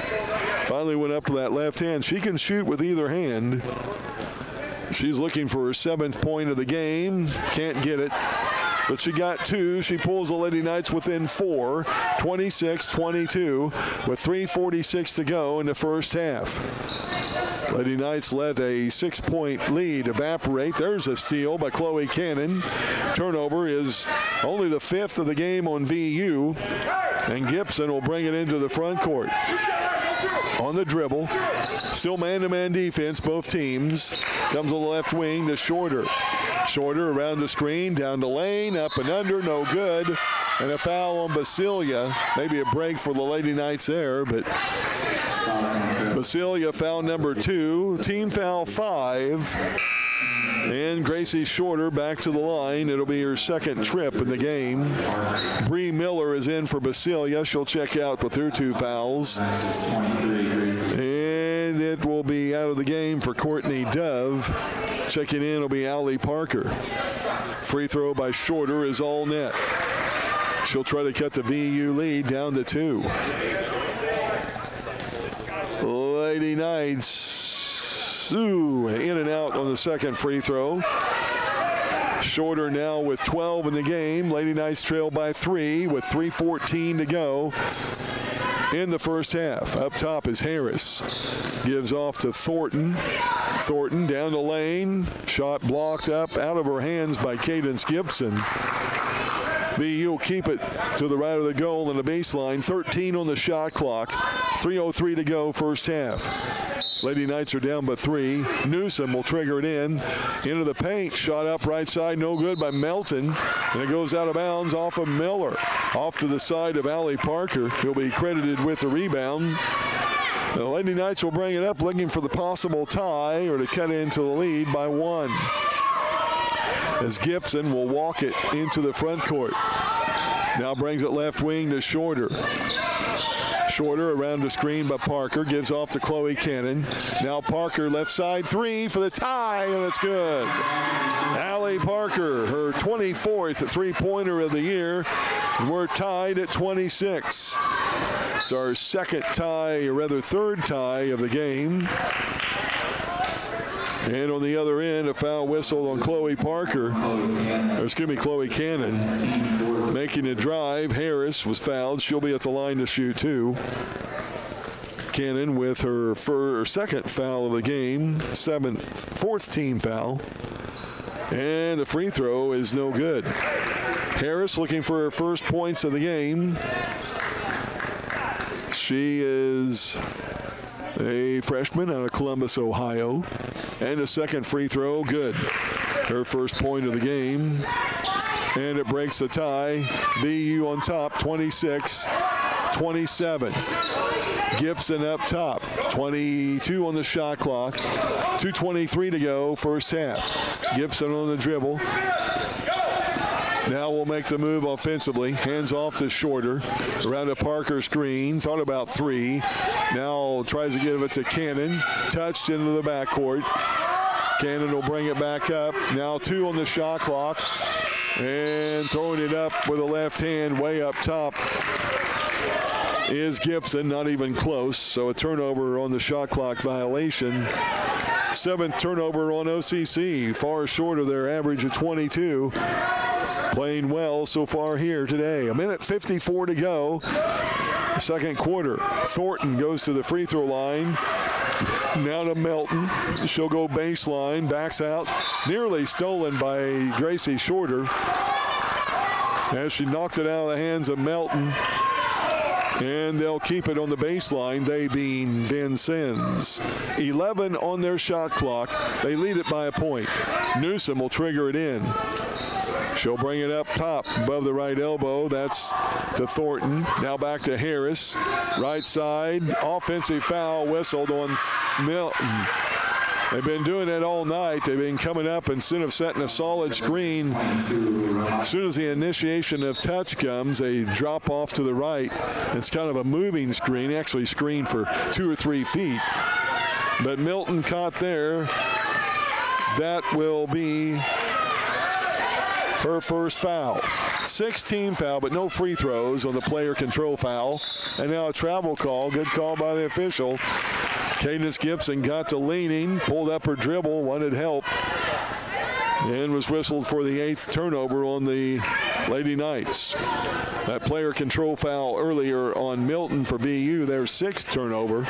Finally went up to that left hand. She can shoot with either hand. She's looking for her 7th point of the game. Can't get it, but she got 2. She pulls the Lady Knights within 4, 26-22, with 3:46 to go in the first half. Lady Knights let a 6-point lead evaporate. There's a steal by Chloe Cannon. Turnover is only the 5th of the game on VU, and Gibson will bring it into the front court. On the dribble, still man-to-man defense, both teams. Comes on the left wing to Shorter. Shorter around the screen, down the lane, up and under, no good. And a foul on Basilia. Maybe a break for the Lady Knights there, but Basilia foul number 2. Team foul 5. And Gracie Shorter back to the line. It'll be her 2nd trip in the game. Bree Miller is in for Basilia. She'll check out with her 2 fouls. And it will be out of the game for Courtney Dove. Checking in will be Allie Parker. Free throw by Shorter is all net. She'll try to cut the VU lead down to 2. Lady Knights in and out on the 2nd free throw. Shorter now with 12 in the game. Lady Knights trail by 3 with 3:14 to go in the first half. Up top is Harris. Gives off to Thornton. Thornton down the lane. Shot blocked up out of her hands by Cadence Gibson. VU will keep it to the right of the goal in the baseline. 13 on the shot clock. 3:03 to go first half. Lady Knights are down by 3. Newsom will trigger it in. Into the paint. Shot up right side. No good by Melton. And it goes out of bounds off of Miller. Off to the side of Allie Parker. He'll be credited with the rebound. The Lady Knights will bring it up looking for the possible tie or to cut into the lead by 1. As Gibson will walk it into the front court. Now brings it left wing to Shorter. Shorter around the screen by Parker. Gives off to Chloe Cannon. Now Parker left side 3 for the tie, and it's good. Allie Parker, her 24th three-pointer of the year. And we're tied at 26. It's our 2nd tie, or rather 3rd tie of the game. And on the other end, a foul whistle on Chloe Cannon. Making a drive. Harris was fouled. She'll be at the line to shoot 2. Cannon with her 2nd foul of the game. 4th team foul. And the free throw is no good. Harris looking for her first points of the game. She is a freshman out of Columbus, Ohio. And a 2nd free throw, good. Her first point of the game. And it breaks the tie. VU on top, 26-27. Gibson up top, 22 on the shot clock. 2:23 to go, first half. Gibson on the dribble. Now we'll make the move offensively. Hands off to Shorter. Around a Parker screen. Thought about 3. Now tries to give it to Cannon. Touched into the backcourt. Cannon will bring it back up. Now 2 on the shot clock. And throwing it up with a left hand way up top is Gibson. Not even close. So a turnover on the shot clock violation. 7th turnover on OCC. Far short of their average of 22. Playing well so far here today. 1:54 to go. 2nd quarter. Thornton goes to the free throw line. Now to Melton. She'll go baseline. Backs out. Nearly stolen by Gracie Shorter. As she knocked it out of the hands of Melton. And they'll keep it on the baseline, they being Vincennes. 11 on their shot clock. They lead it by a point. Newsom will trigger it in. She'll bring it up top above the right elbow. That's to Thornton. Now back to Harris. Right side. Offensive foul whistled on Milton. They've been doing it all night. They've been coming up instead of setting a solid screen. As soon as the initiation of touch comes, they drop off to the right. It's kind of a moving screen, actually screened for 2 or 3 feet. But Milton caught there. That will be her first foul. 16 foul, but no free throws on the player control foul. And now a travel call. Good call by the official. Cadence Gibson got to leaning, pulled up her dribble, wanted help, and was whistled for the 8th turnover on the Lady Knights. That player control foul earlier on Milton for VU, their 6th turnover.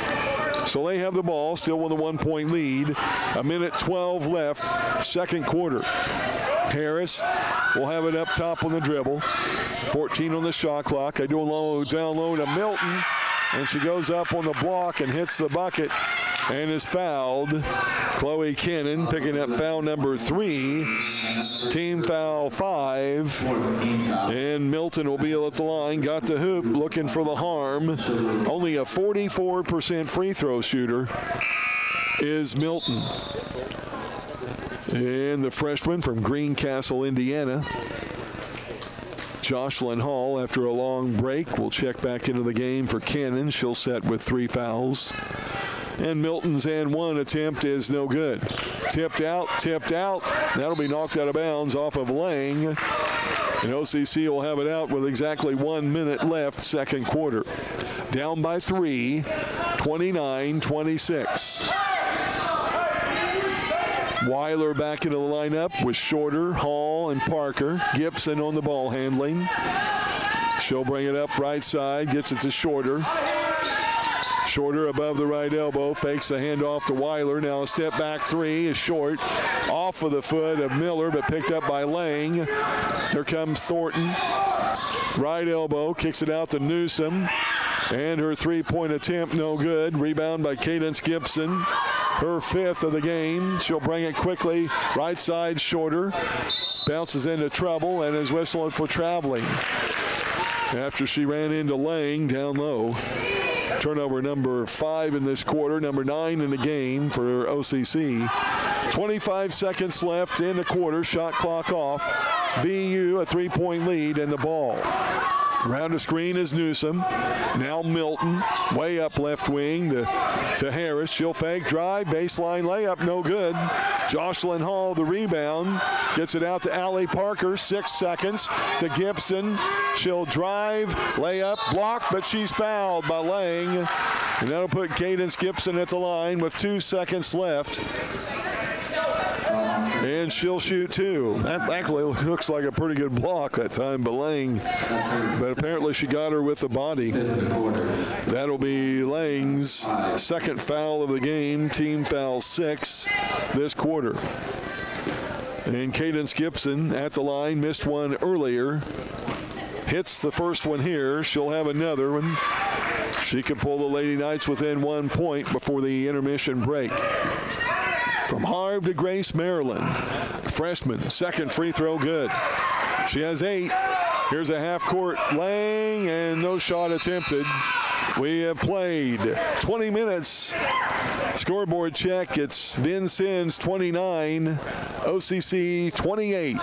So they have the ball, still with a 1-point lead. 1:12 left, second quarter. Harris will have it up top on the dribble. 14 on the shot clock. They do a low down low to Milton. And she goes up on the block and hits the bucket and is fouled. Chloe Cannon picking up foul number 3. Team foul 5. And Milton will be at the line. Got the hoop looking for the harm. Only a 44% free throw shooter is Milton. And the freshman from Greencastle, Indiana, Jocelyn Hall, after a long break, will check back into the game for Cannon. She'll set with 3 fouls. And Milton's and 1 attempt is no good. Tipped out. That'll be knocked out of bounds off of Lang. And OCC will have it out with exactly 1 minute left, second quarter. Down by 3, 29-26. Weiler back into the lineup with Shorter, Hall, and Parker. Gibson on the ball handling. She'll bring it up right side, gets it to Shorter. Shorter above the right elbow, fakes the handoff to Weiler. Now a step back 3 is short. Off of the foot of Miller, but picked up by Lang. Here comes Thornton. Right elbow, kicks it out to Newsom. And her 3-point attempt, no good. Rebound by Cadence Gibson. Her 5th of the game. She'll bring it quickly. Right side, Shorter. Bounces into trouble and is whistling for traveling. After she ran into Lang down low. Turnover number 5 in this quarter, number 9 in the game for OCC. 25 seconds left in the quarter. Shot clock off. VU a 3-point lead in the ball. Around the screen is Newsom. Now Milton, way up left wing to Harris. She'll fake, drive, baseline layup, no good. Jocelyn Hall, the rebound, gets it out to Allie Parker. 6 seconds to Gibson. She'll drive, layup, block, but she's fouled by Lang. And that'll put Cadence Gibson at the line with 2 seconds left. And she'll shoot 2. That actually looks like a pretty good block that time by Lang. But apparently she got her with the body. That'll be Lang's second foul of the game. Team foul 6 this quarter. And Cadence Gibson at the line, missed one earlier. Hits the first one here. She'll have another one. She can pull the Lady Knights within 1 point before the intermission break. From Harv to Grace, Maryland. Freshman, second free throw good. She has 8. Here's a half-court Lang, and no shot attempted. We have played 20 minutes. Scoreboard check, it's Vincennes 29, OCC 28.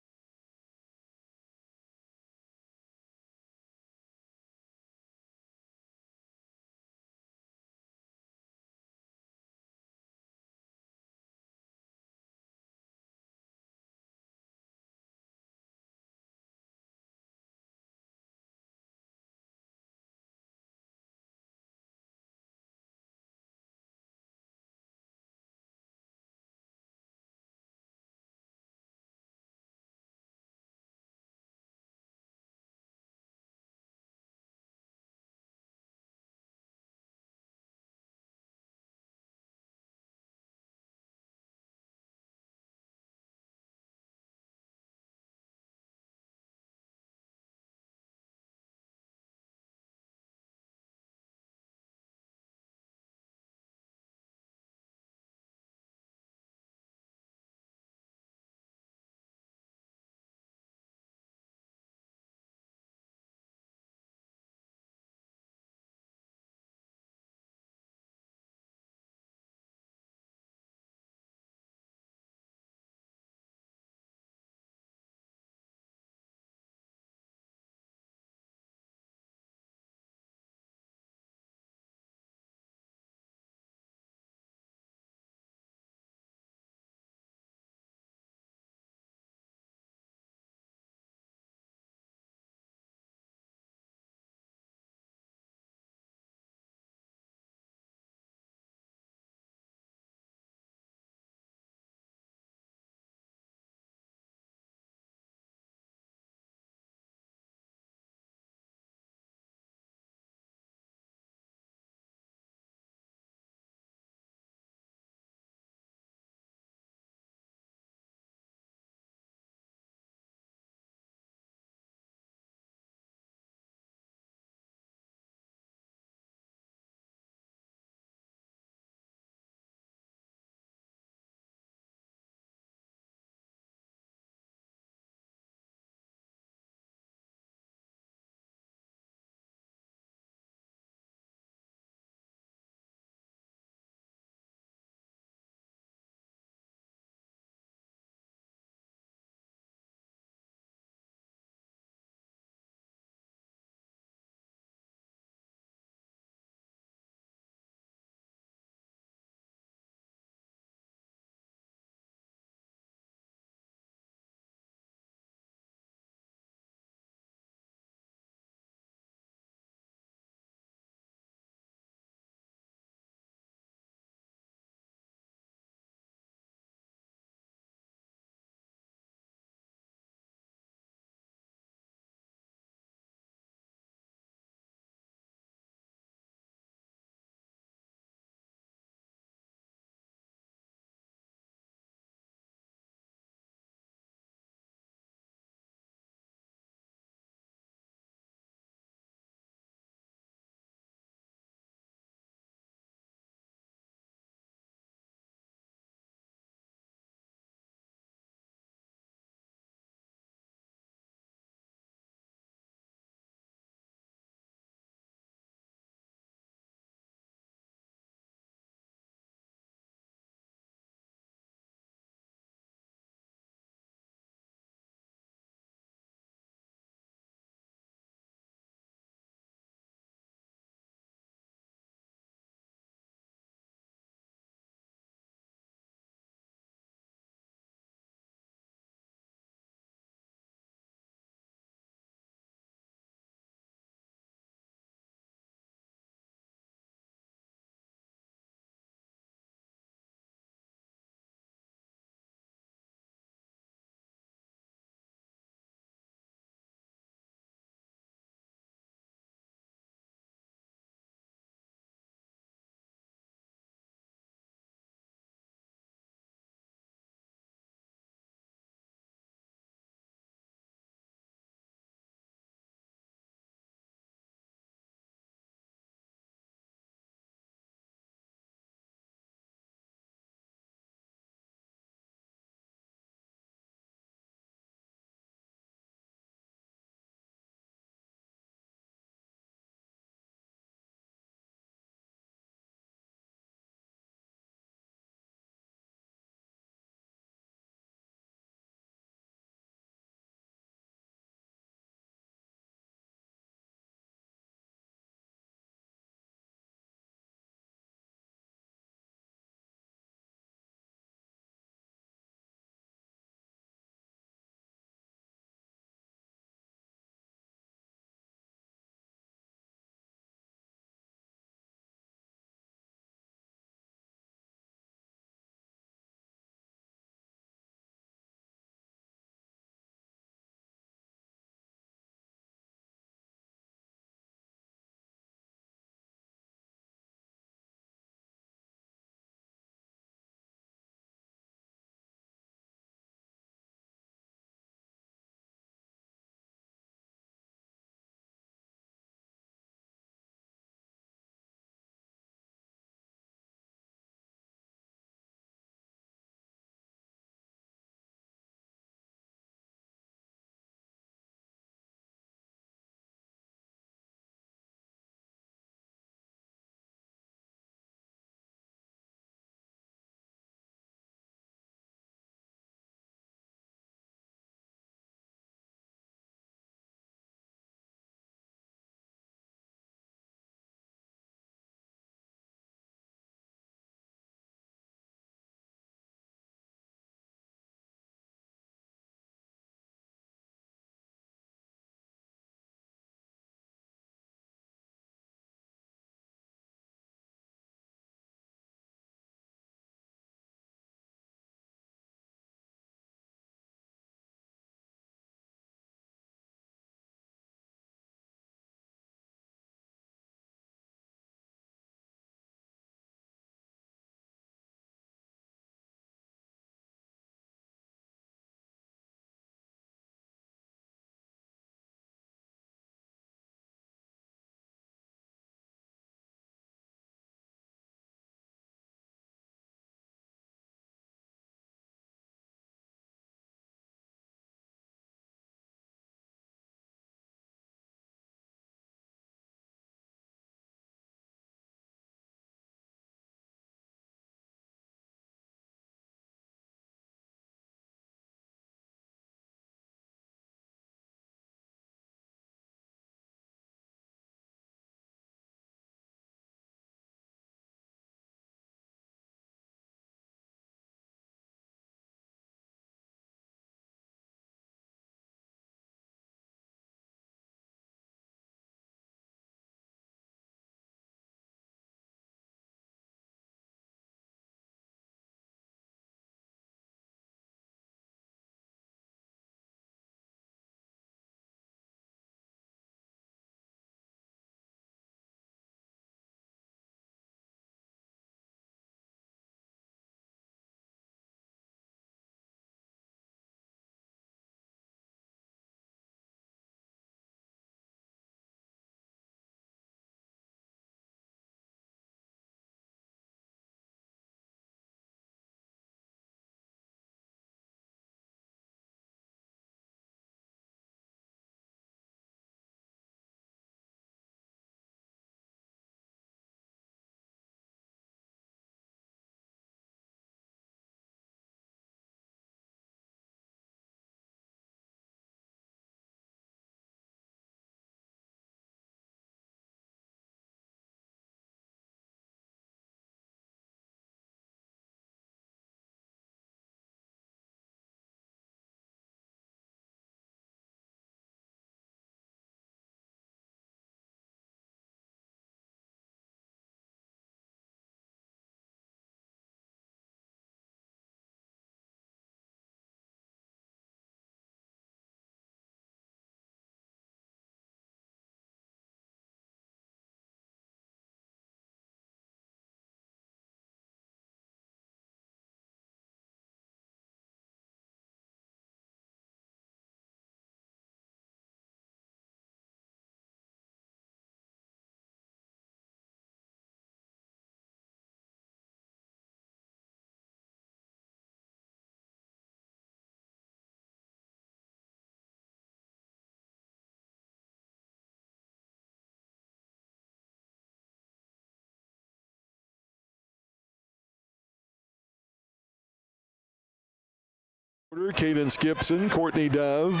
Cadence Gibson, Courtney Dove,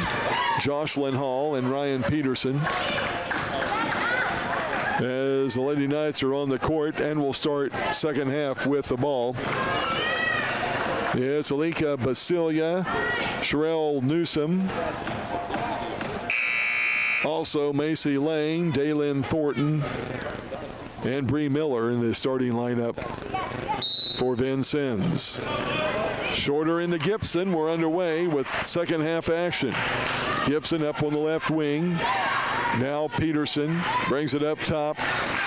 Jocelyn Hall, and Ryan Peterson. As the Lady Knights are on the court and will start second half with the ball. It's Alika Basilia, Sherelle Newsom, also Macy Lang, Daylin Thornton, and Bree Miller in the starting lineup for Vincennes. Shorter into Gibson. We're underway with second half action. Gibson up on the left wing. Now Peterson brings it up top,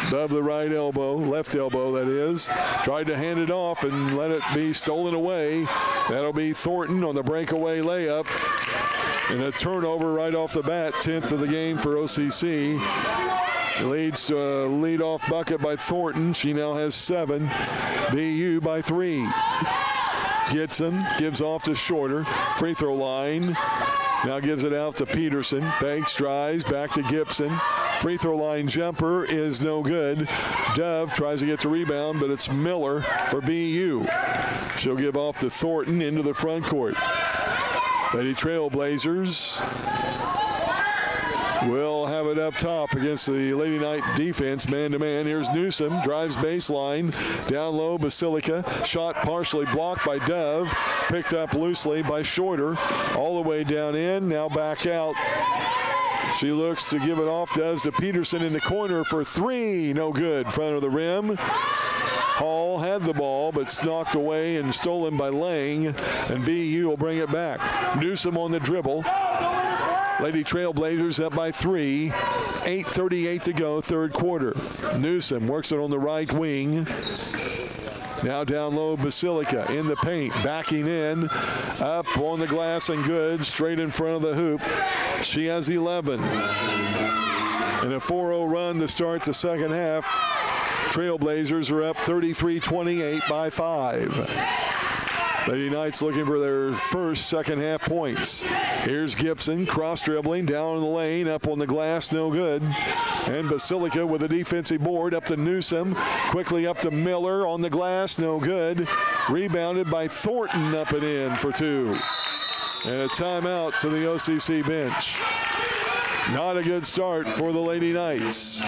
above the right elbow, left elbow that is. Tried to hand it off and let it be stolen away. That'll be Thornton on the breakaway layup. And a turnover right off the bat, 10th of the game for OCC. Leads to a leadoff bucket by Thornton. She now has 7. VU by 3. Gibson gives off to Shorter. Free throw line. Now gives it out to Peterson. Fakes, drives, back to Gibson. Free throw line jumper is no good. Dove tries to get the rebound, but it's Miller for VU. She'll give off to Thornton into the front court. Lady Trailblazers will have it up top against the Lady Knight defense, man-to-man. Here's Newsom, drives baseline, down low, Basilica. Shot partially blocked by Dove, picked up loosely by Shorter. All the way down in, now back out. She looks to give it off, does to Peterson in the corner for 3. No good, front of the rim. Hall had the ball, but it's knocked away and stolen by Lang, and VU will bring it back. Newsom on the dribble. Lady Trailblazers up by 3. 8:38 to go, third quarter. Newsom works it on the right wing. Now down low, Basilica in the paint, backing in, up on the glass and good, straight in front of the hoop. She has 11. And a 4-0 run to start the second half. Trailblazers are up 33-28 by 5. Lady Knights looking for their first second half points. Here's Gibson, cross dribbling, down in the lane, up on the glass, no good. And Basilica with a defensive board, up to Newsom, quickly up to Miller on the glass, no good. Rebounded by Thornton, up and in for 2. And a timeout to the OCC bench. Not a good start for the Lady Knights.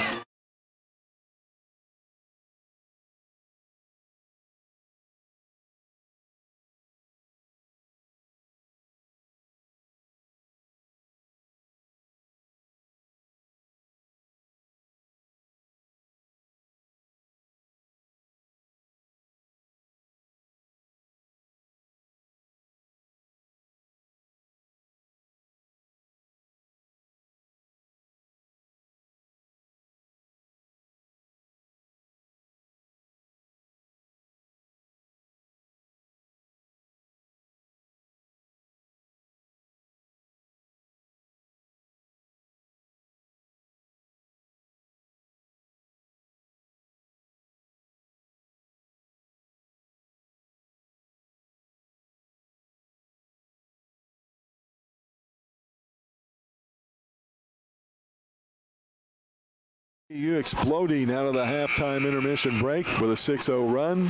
VU exploding out of the halftime intermission break with a 6-0 run.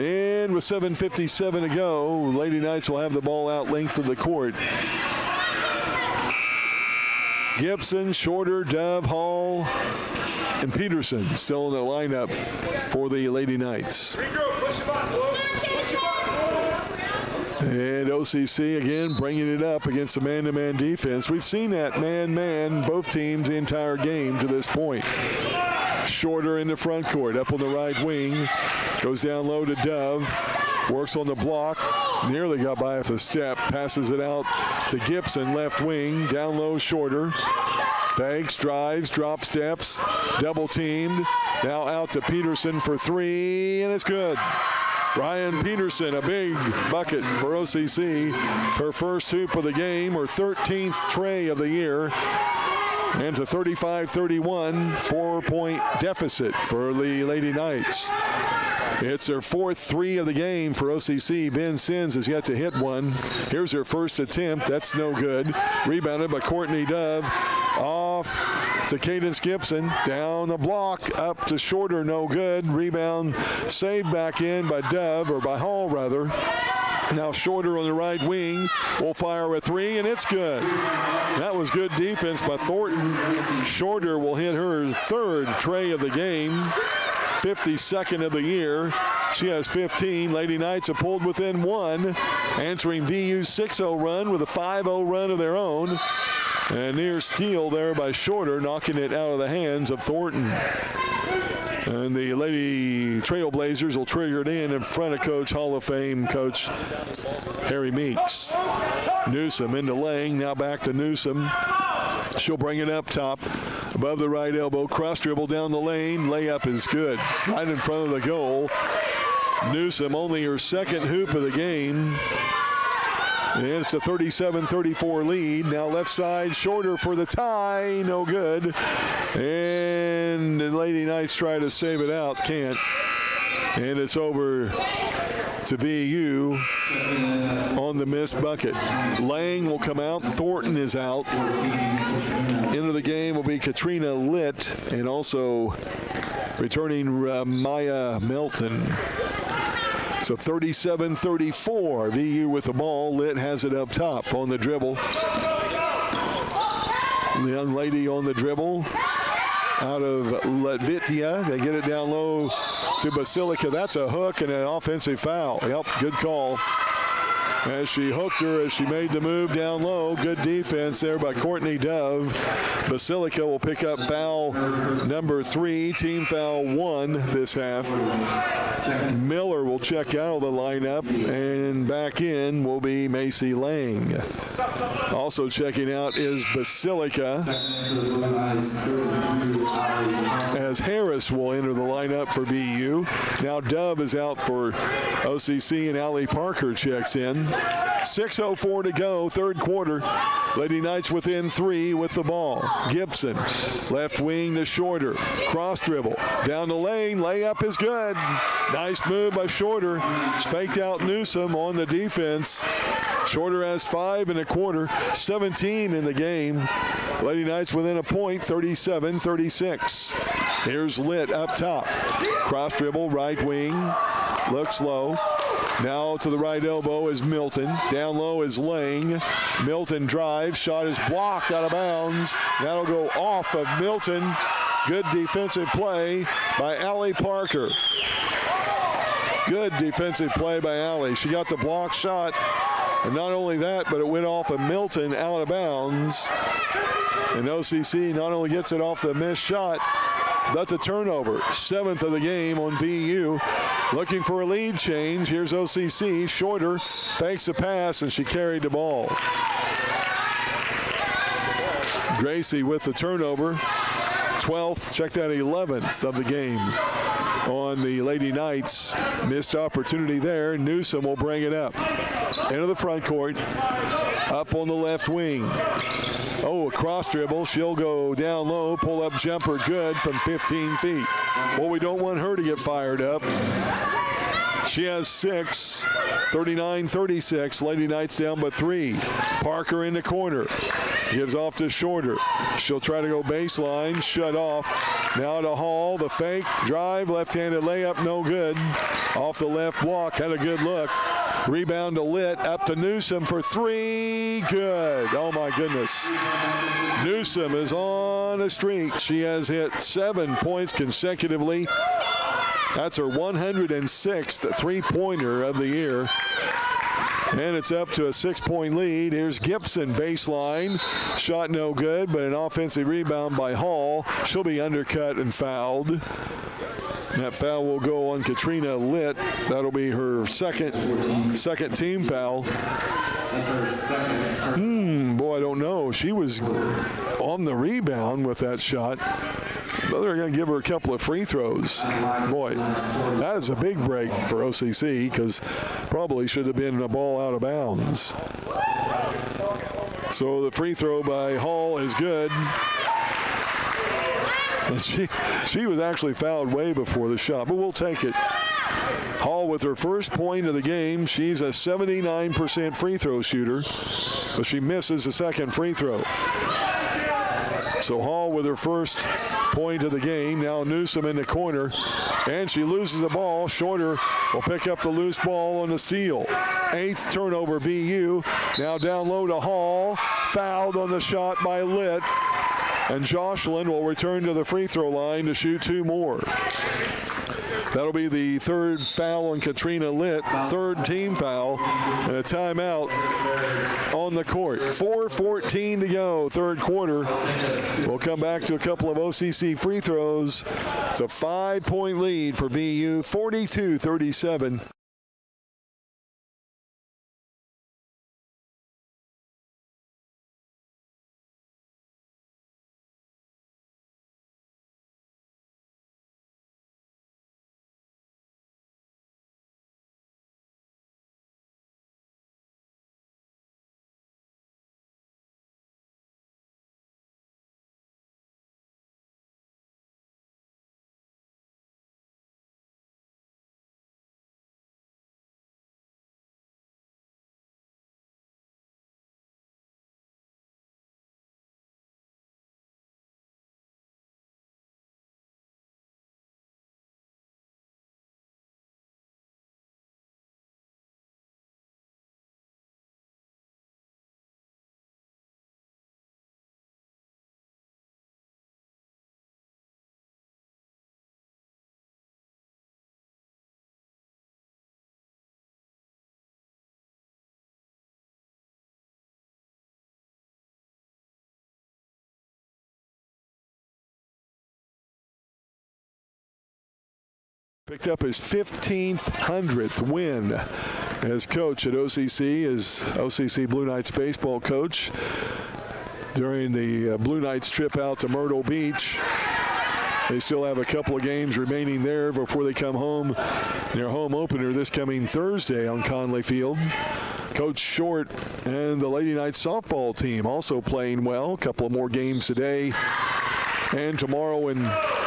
And with 7:57 to go, Lady Knights will have the ball out length of the court. Gibson, Shorter, Dove, Hall, and Peterson still in the lineup for the Lady Knights. And OCC again bringing it up against the man-to-man defense. We've seen that man-man, both teams the entire game to this point. Shorter in the front court, up on the right wing. Goes down low to Dove. Works on the block. Nearly got by with a step. Passes it out to Gibson, left wing. Down low, Shorter. Fakes, drives, drop steps. Double teamed. Now out to Peterson for 3, and it's good. Ryan Peterson, a big bucket for OCC. Her first hoop of the game, her 13th tray of the year. And it's a 35-31 4-point deficit for the Lady Knights. It's their fourth three of the game for OCC. Vincennes has yet to hit one. Here's her first attempt. That's no good. Rebounded by Courtney Dove. Off to Cadence Gibson. Down the block. Up to Shorter. No good. Rebound saved back in by Dove, or by Hall rather. Now Shorter on the right wing will fire a three, and it's good. That was good defense by Thornton. Shorter will hit her third tray of the game, 52nd of the year. She has 15. Lady Knights have pulled within one, answering VU's 6-0 run with a 5-0 run of their own. And near steal there by Shorter, knocking it out of the hands of Thornton. And the Lady Trailblazers will trigger it in front of Coach Hall of Fame Coach Harry Meeks. Newsom into Lang. Now back to Newsom. She'll bring it up top. Above the right elbow. Cross dribble down the lane. Layup is good. Right in front of the goal. Newsom only her second hoop of the game. And it's a 37-34 lead. Now left side, Shorter for the tie. No good. And the Lady Knights try to save it out. Can't. And it's over to VU on the missed bucket. Lang will come out. Thornton is out. Into the game will be Katrina Litt, and also returning Maya Melton. So 37-34. VU with the ball. Litt has it up top on the dribble. The young lady on the dribble out of Latvitia. They get it down low to Basilica. That's a hook and an offensive foul. Yep, good call. As she hooked her as she made the move down low. Good defense there by Courtney Dove. Basilica will pick up foul number 3, team foul 1 this half. Miller will check out of the lineup, and back in will be Macy Lang. Also checking out is Basilica, as Harris will enter the lineup for VU. Now Dove is out for OCC, and Allie Parker checks in. 6:04 to go, third quarter. Lady Knights within 3 with the ball. Gibson, left wing to Shorter. Cross dribble, down the lane, layup is good. Nice move by Shorter. It's faked out Newsom on the defense. Shorter has 5 1/4, 17 in the game. Lady Knights within a point, 37-36. Here's Litt up top. Cross dribble, right wing, looks low. Now to the right elbow is Milton. Down low is Lang. Milton drives. Shot is blocked out of bounds. That'll go off of Milton. Good defensive play by Allie Parker. Good defensive play by Allie. She got the block shot. And not only that, but it went off of Milton out of bounds. And OCC not only gets it off the missed shot, but the turnover. 7th of the game on VU. Looking for a lead change. Here's OCC. Shorter fakes the pass, and she carried the ball. Gracie with the turnover. 12th, check that, 11th of the game on the Lady Knights. Missed opportunity there. Newsom will bring it up. Into the front court. Up on the left wing. Oh, a cross dribble. She'll go down low. Pull up jumper good from 15 feet. Well, we don't want her to get fired up. She has 6. 39-36. Lady Knights down by 3. Parker in the corner. Gives off to Shorter. She'll try to go baseline. Shut off. Now to Hall. The fake. Drive. Left-handed layup. No good. Off the left block. Had a good look. Rebound to Litt. Up to Newsom for 3. Good. Oh, my goodness. Newsom is on a streak. She has hit 7 points consecutively. That's her 106th three-pointer of the year. And it's up to a 6-point lead. Here's Gibson baseline. Shot no good, but an offensive rebound by Hall. She'll be undercut and fouled. That foul will go on Katrina Litt. That'll be her second team foul. That's her second. Boy, I don't know. She was on the rebound with that shot. But they're going to give her a couple of free throws. Boy, that is a big break for OCC, because probably should have been a ball out of bounds. So the free throw by Hall is good. And she was actually fouled way before the shot, but we'll take it. Hall with her first point of the game. She's a 79% free throw shooter, but she misses the second free throw. So Hall with her first point of the game. Now Newsom in the corner, and she loses the ball. Shorter will pick up the loose ball on the steal. 8th turnover VU. Now down low to Hall. Fouled on the shot by Litt. And Jocelyn will return to the free throw line to shoot 2 more. That'll be the 3rd foul on Katrina Litt, 3rd team foul, and a timeout on the court. 4:14 to go, 3rd quarter. We'll come back to a couple of OCC free throws. It's a 5-point lead for VU, 42-37. Picked up his 1,500th win as coach at OCC, as OCC Blue Knights baseball coach during the Blue Knights trip out to Myrtle Beach. They still have a couple of games remaining there before they come home. Their home opener this coming Thursday on Conley Field. Coach Short and the Lady Knights softball team also playing well. A couple of more games today and tomorrow and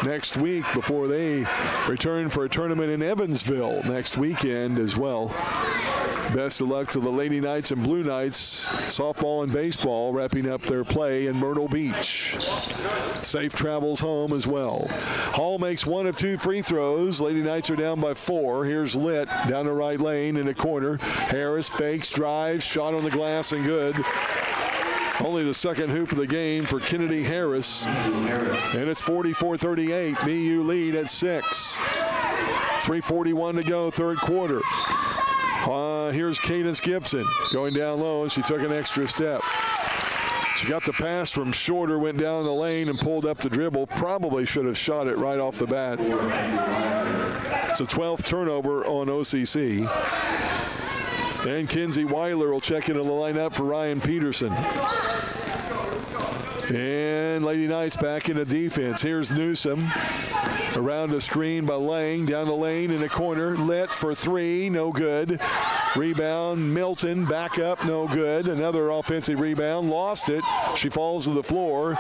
next week before they return for a tournament in Evansville next weekend as well. Best of luck to the Lady Knights and Blue Knights, softball and baseball, wrapping up their play in Myrtle Beach. Safe travels home as well. Hall makes 1 of 2 free throws. Lady Knights are down by 4. Here's Litt down the right lane in the corner. Harris fakes, drives, shot on the glass and good. Only the second hoop of the game for Kennedy Harris. And it's 44-38. VU lead at 6. 3:41 to go, 3rd quarter. Here's Cadence Gibson going down low, and she took an extra step. She got the pass from Shorter, went down the lane and pulled up the dribble. Probably should have shot it right off the bat. It's a 12th turnover on OCC. And Kinsey Weiler will check into the lineup for Ryan Peterson. And Lady Knights back into defense. Here's Newsom. Around a screen by Lang. Down the lane in the corner. Litt for 3. No good. Rebound. Milton back up. No good. Another offensive rebound. Lost it. She falls to the floor.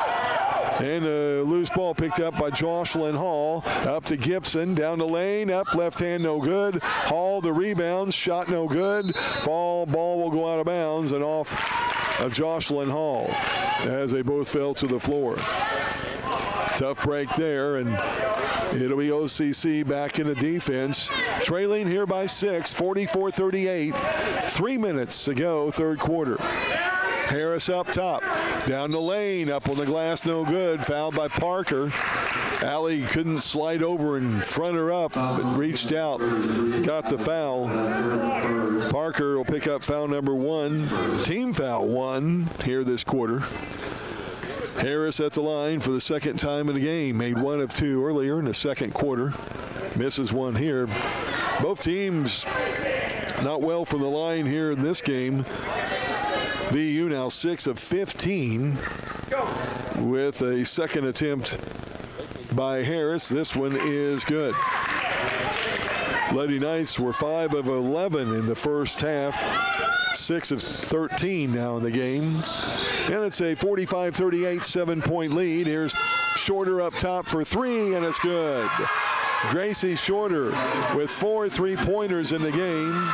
And a loose ball picked up by Jocelyn Hall. Up to Gibson. Down the lane. Up left hand. No good. Hall the rebound. Shot no good. Ball will go out of bounds and off of Jocelyn Hall as they both fell to the floor. Tough break there, and it'll be OCC back in the defense. Trailing here by 6, 44-38. 3 minutes to go, 3rd quarter. Harris up top. Down the lane. Up on the glass, no good. Fouled by Parker. Allie couldn't slide over and front her up, but reached out. Got the foul. Parker will pick up foul number 1. Team foul 1 here this quarter. Harris at the line for the 2nd time in the game. Made 1 of 2 earlier in the 2nd quarter. Misses 1 here. Both teams not well from the line here in this game. VU now 6 of 15 with a second attempt by Harris. This one is good. Lady Knights were 5 of 11 in the first half. 6 of 13 now in the game. And it's a 45-38 7-point lead. Here's Shorter up top for 3, and it's good. Gracie Shorter with 4 3-pointers in the game.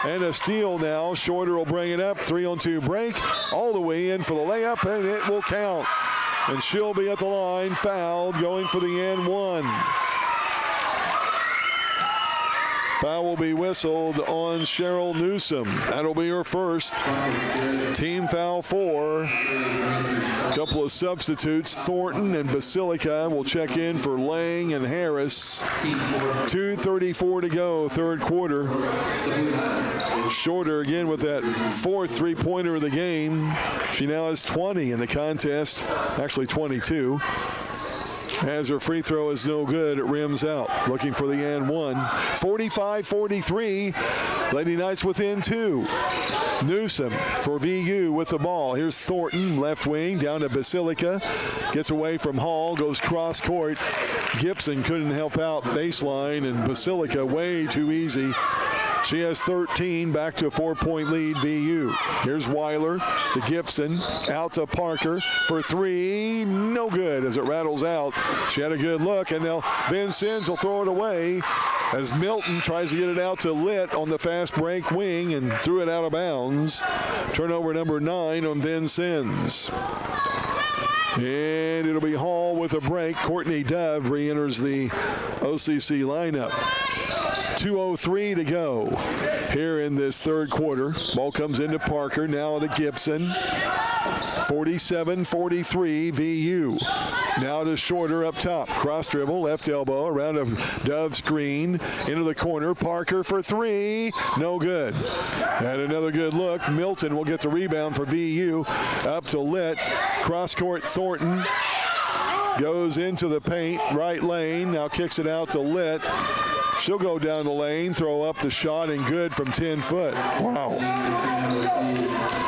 And a steal now. Shorter will bring it up. 3-on-2 break. All the way in for the layup, and it will count. And she'll be at the line, fouled, going for the and one. Foul will be whistled on Cheryl Newsom. That'll be her first. Team foul 4. A couple of substitutes. Thornton and Basilica will check in for Lang and Harris. 2:34 to go, third quarter. Shorter again with that 4th 3-pointer of the game. She now has 20 in the contest, actually 22. As her free throw is no good, it rims out. Looking for the and one. 45-43. Lady Knights within 2. Newsom for VU with the ball. Here's Thornton, left wing, down to Basilica. Gets away from Hall, goes cross court. Gibson couldn't help out baseline, and Basilica way too easy. She has 13, back to a 4-point lead, VU. Here's Weiler to Gibson, out to Parker for 3. No good as it rattles out. She had a good look, and now Vincennes will throw it away as Milton tries to get it out to Litt on the fast break wing and threw it out of bounds. Turnover number 9 on Vincennes. And it'll be Hall with a break. Courtney Dove re-enters the OCC lineup. 2:03 to go here in this third quarter. Ball comes into Parker, now to Gibson. 47-43 VU. Now to Shorter up top. Cross dribble, left elbow, around a Dove screen. Into the corner. Parker for 3. No good. And another good look. Milton will get the rebound for VU. Up to Litt. Cross court Thornton. Goes into the paint. Right lane. Now kicks it out to Litt. She'll go down the lane, throw up the shot, and good from 10 foot. Wow.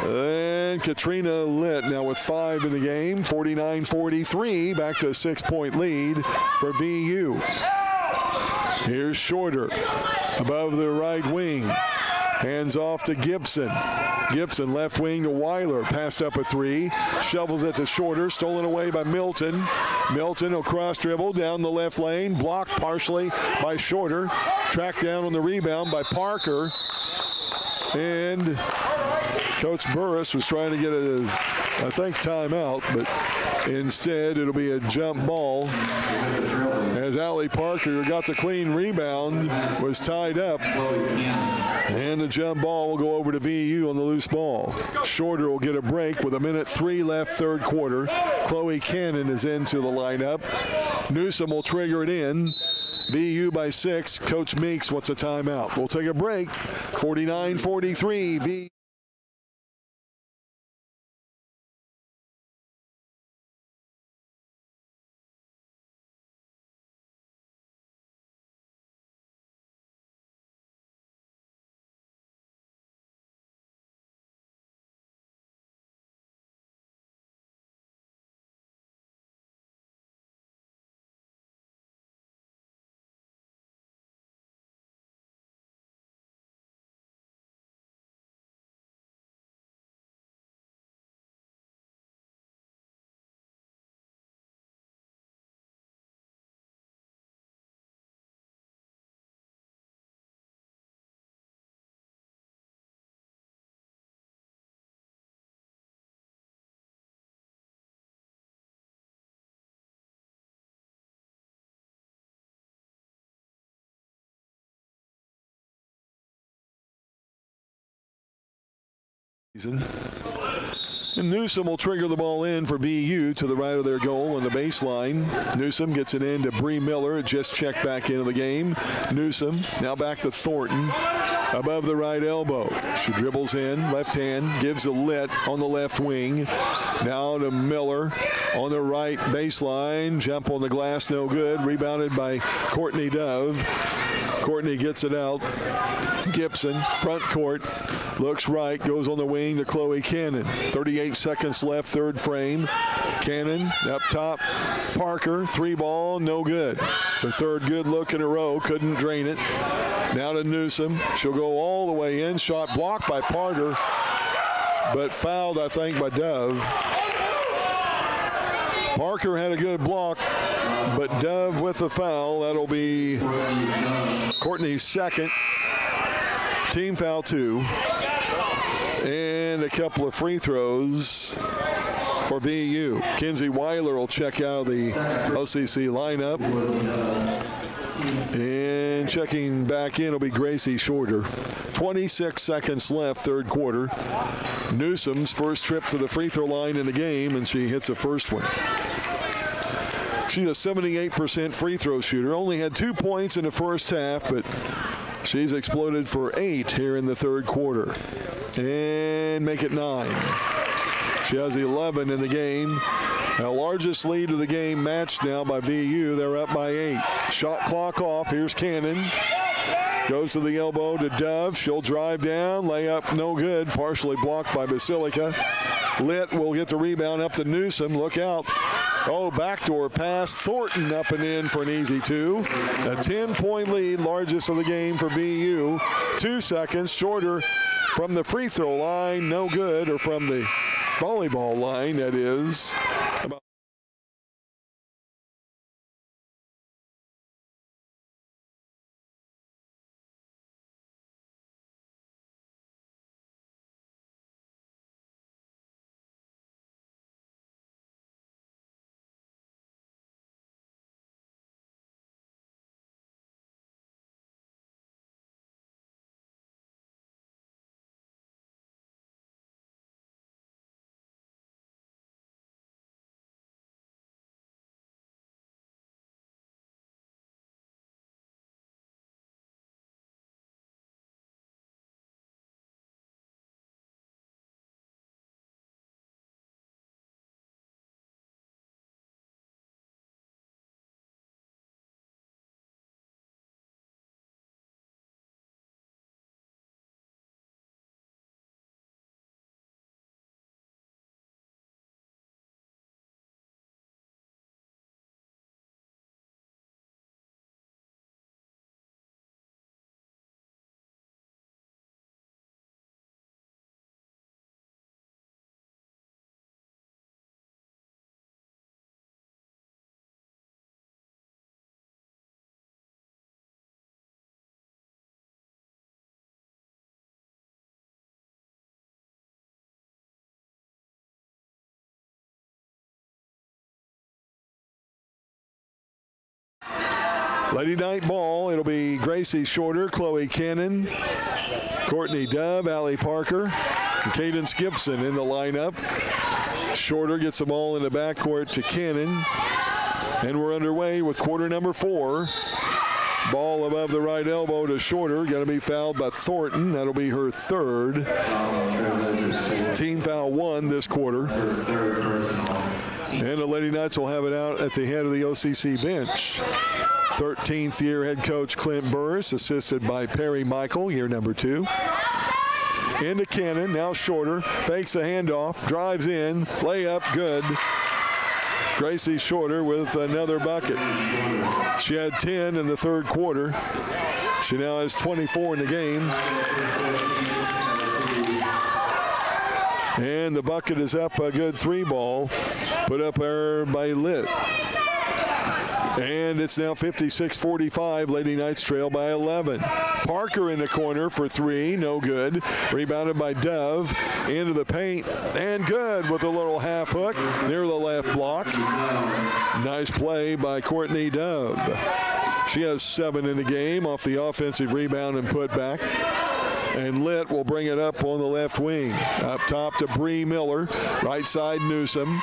And Katrina Litt now with 5 in the game. 49-43, back to a 6-point lead for VU. Here's Shorter above the right wing. Hands off to Gibson. Gibson left wing to Weiler. Passed up a 3. Shovels it to Shorter. Stolen away by Milton. Milton will cross dribble down the left lane. Blocked partially by Shorter. Tracked down on the rebound by Parker. And Coach Burris was trying to get a, I think, timeout, but instead it'll be a jump ball. As Allie Parker got the clean rebound, was tied up. And the jump ball will go over to VU on the loose ball. Shorter will get a break with 1:03 left, third quarter. Chloe Cannon is into the lineup. Newsom will trigger it in. VU by 6. Coach Meeks wants a timeout. We'll take a break. 49-43 VU. And Newsom will trigger the ball in for VU to the right of their goal on the baseline. Newsom gets it in to Bree Miller. Just checked back into the game. Newsom now back to Thornton above the right elbow. She dribbles in, left hand, gives a Litt on the left wing. Now to Miller on the right baseline. Jump on the glass, no good. Rebounded by Courtney Dove. Courtney gets it out. Gibson, front court, looks right, goes on the wing to Chloe Cannon. 38 seconds left, third frame. Cannon up top. Parker, 3 ball, no good. It's her third good look in a row, couldn't drain it. Now to Newsom. She'll go all the way in. Shot blocked by Parker, but fouled, I think, by Dove. Parker had a good block, but Dove with the foul. That'll be Courtney's second. Team foul 2. And a couple of free throws for VU. Kenzie Weiler will check out of the OCC lineup. And checking back in will be Gracie Shorter. 26 seconds left, third quarter. Newsom's first trip to the free throw line in the game, and she hits the first one. She's a 78% free throw shooter. Only had 2 points in the first half, but she's exploded for 8 here in the third quarter. And make it 9. She has 11 in the game. Our largest lead of the game matched now by VU. They're up by 8. Shot clock off. Here's Cannon. Goes to the elbow to Dove. She'll drive down. Layup no good. Partially blocked by Basilica. Litt will get the rebound up to Newsom. Look out. Oh, backdoor pass. Thornton up and in for an easy 2. A 10-point lead, largest of the game for VU. 2 seconds. Shorter from the free throw line. No good. Or from the volleyball line, that is. Lady Night ball. It'll be Gracie Shorter, Chloe Cannon, Courtney Dove, Allie Parker, and Cadence Gibson in the lineup. Shorter gets the ball in the backcourt to Cannon. And we're underway with quarter number 4. Ball above the right elbow to Shorter. Going to be fouled by Thornton. That'll be her third. Team foul 1 this quarter. And the Lady Knights will have it out at the head of the OCC bench. 13th year head coach Clint Burris, assisted by Perry Michael, year number 2. Into Cannon, now Shorter, fakes a handoff, drives in, layup, good. Gracie Shorter with another bucket. She had 10 in the third quarter. She now has 24 in the game. And the bucket is up, a good 3 ball, put up there by Litt. And it's now 56-45. Lady Knights trail by 11. Parker in the corner for 3. No good. Rebounded by Dove. Into the paint. And good with a little half hook near the left block. Nice play by Courtney Dove. She has 7 in the game off the offensive rebound and putback. And Litt will bring it up on the left wing. Up top to Bree Miller. Right side Newsom.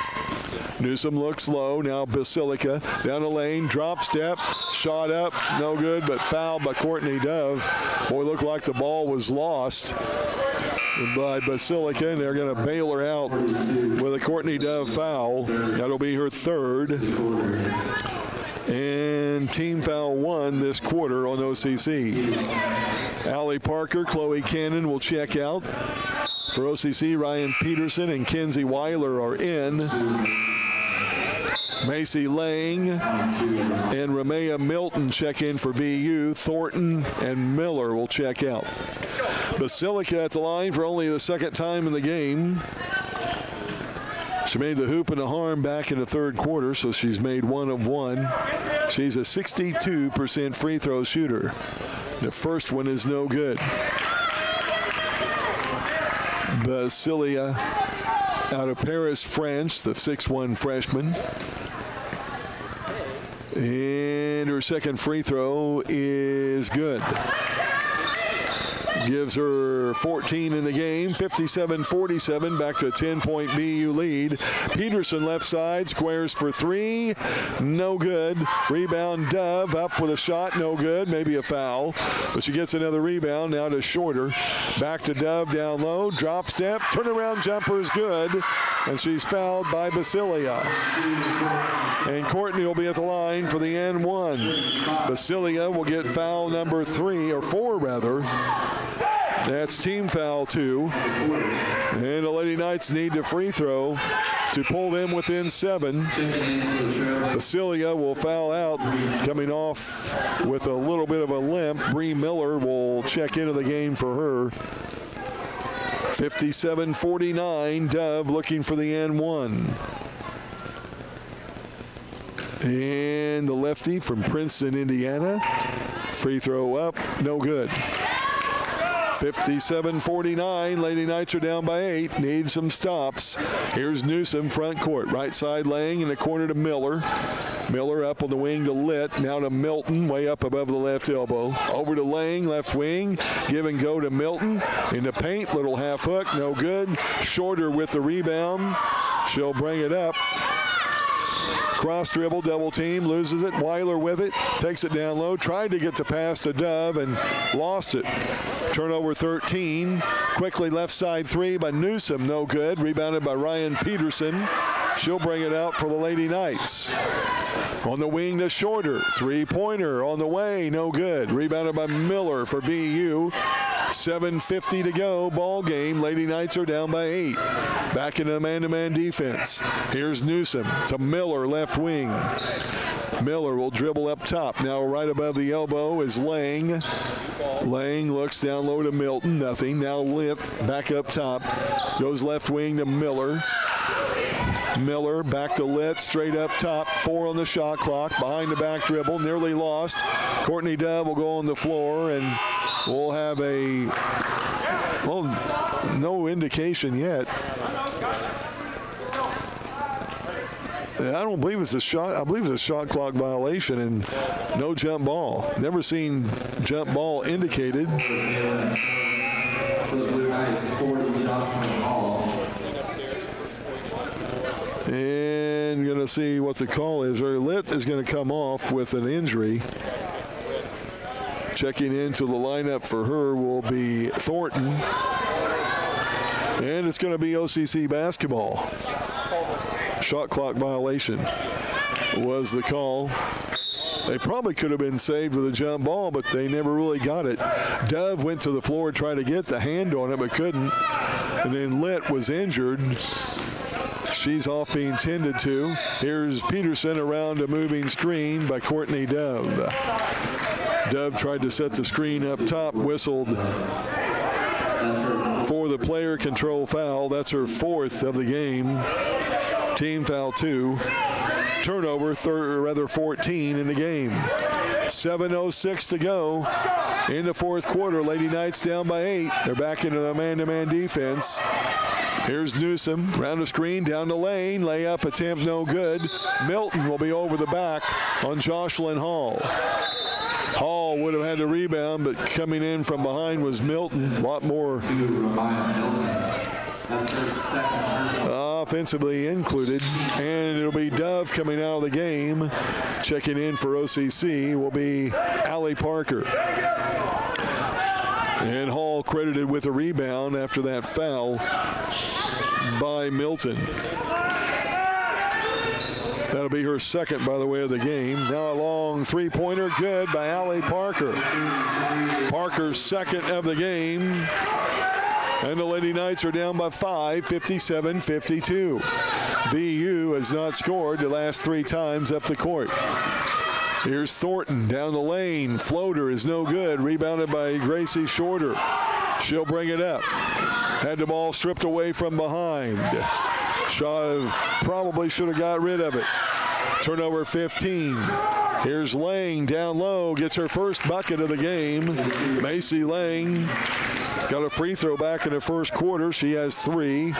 Newsom looks low. Now Basilica down the lane. Drop step. Shot up. No good, but fouled by Courtney Dove. Boy, looked like the ball was lost by Basilica, and they're going to bail her out with a Courtney Dove foul. That'll be her third. And team foul 1 this quarter on OCC. Allie Parker, Chloe Cannon will check out. For OCC, Ryan Peterson and Kenzie Weiler are in. Macy Lang and Ramea Milton check in for VU. Thornton and Miller will check out. Basilica at the line for only the second time in the game. She made the hoop and a harm back in the third quarter, so she's made 1 of 1. She's a 62% free throw shooter. The first one is no good. Basilia out of Paris, France, the 6'1" freshman. And her second free throw is good. Gives her 14 in the game, 57-47, back to a 10-point BU lead. Peterson left side, squares for 3, no good. Rebound, Dove up with a shot, no good, maybe a foul. But she gets another rebound, now to Shorter. Back to Dove, down low, drop step, turnaround jumper is good. And she's fouled by Basilia. And Courtney will be at the line for the N1. Basilia will get foul number 4 rather. That's team foul 2. And the Lady Knights need the free throw to pull them within 7. Basilia will foul out, coming off with a little bit of a limp. Bree Miller will check into the game for her. 57-49, Dove looking for the N1. And the lefty from Princeton, Indiana. Free throw up, no good. 57-49, Lady Knights are down by 8, need some stops. Here's Newsom, front court, right side laying in the corner to Miller. Miller up on the wing to Litt, now to Milton, way up above the left elbow. Over to Lang, left wing, give and go to Milton. In the paint, little half hook, no good. Shorter with the rebound, she'll bring it up. Cross dribble, double team, loses it. Weiler with it, takes it down low, tried to get the pass to Dove and lost it. Turnover 13. Quickly left side 3 by Newsom, no good. Rebounded by Ryan Peterson. She'll bring it out for the Lady Knights. On the wing to Shorter, 3-pointer on the way, no good. Rebounded by Miller for VU. 7:50 to go, ball game. Lady Knights are down by 8. Back in a man-to-man defense. Here's Newsom to Miller, left wing. Miller will dribble up top. Now right above the elbow is Lang. Lang looks down low to Milton, nothing. Now Limp back up top. Goes left wing to Miller. Miller back to Litt, straight up top. 4 on the shot clock. Behind the back dribble, nearly lost. Courtney Dove will go on the floor, and we'll have no indication yet. I don't believe it's a shot. I believe it's a shot clock violation and no jump ball. Never seen jump ball indicated. For the Blue Knights, 40, Jocelyn Hall. And going to see what the call is. Litt is going to come off with an injury. Checking into the lineup for her will be Thornton. And it's going to be OCC basketball. Shot clock violation was the call. They probably could have been saved with a jump ball, but they never really got it. Dove went to the floor to try to get the hand on it, but couldn't. And then Litt was injured. She's off being tended to. Here's Peterson around a moving screen by Courtney Dove. Dove tried to set the screen up top, whistled for the player control foul. That's her 4th of the game. Team foul 2. Turnover, 14 in the game. 7:06 to go in the 4th quarter. Lady Knights down by 8. They're back into the man-to-man defense. Here's Newsom, round the screen, down the lane, layup attempt no good. Milton will be over the back on Jocelyn Hall. Hall would have had the rebound, but coming in from behind was Milton. A lot more offensively included. And it'll be Dove coming out of the game. Checking in for OCC will be Allie Parker. And Hall credited with a rebound after that foul by Milton. That'll be her 2nd, by the way, of the game. Now a long 3-pointer, good by Allie Parker. Parker's 2nd of the game. And the Lady Knights are down by 5, 57-52. VU has not scored the last 3 times up the court. Here's Thornton down the lane. Floater is no good. Rebounded by Gracie Shorter. She'll bring it up. Had the ball stripped away from behind. Shaw probably should have got rid of it. Turnover 15. Here's Lang down low, gets her first bucket of the game. Macy Lang got a free throw back in the first quarter. She has 3.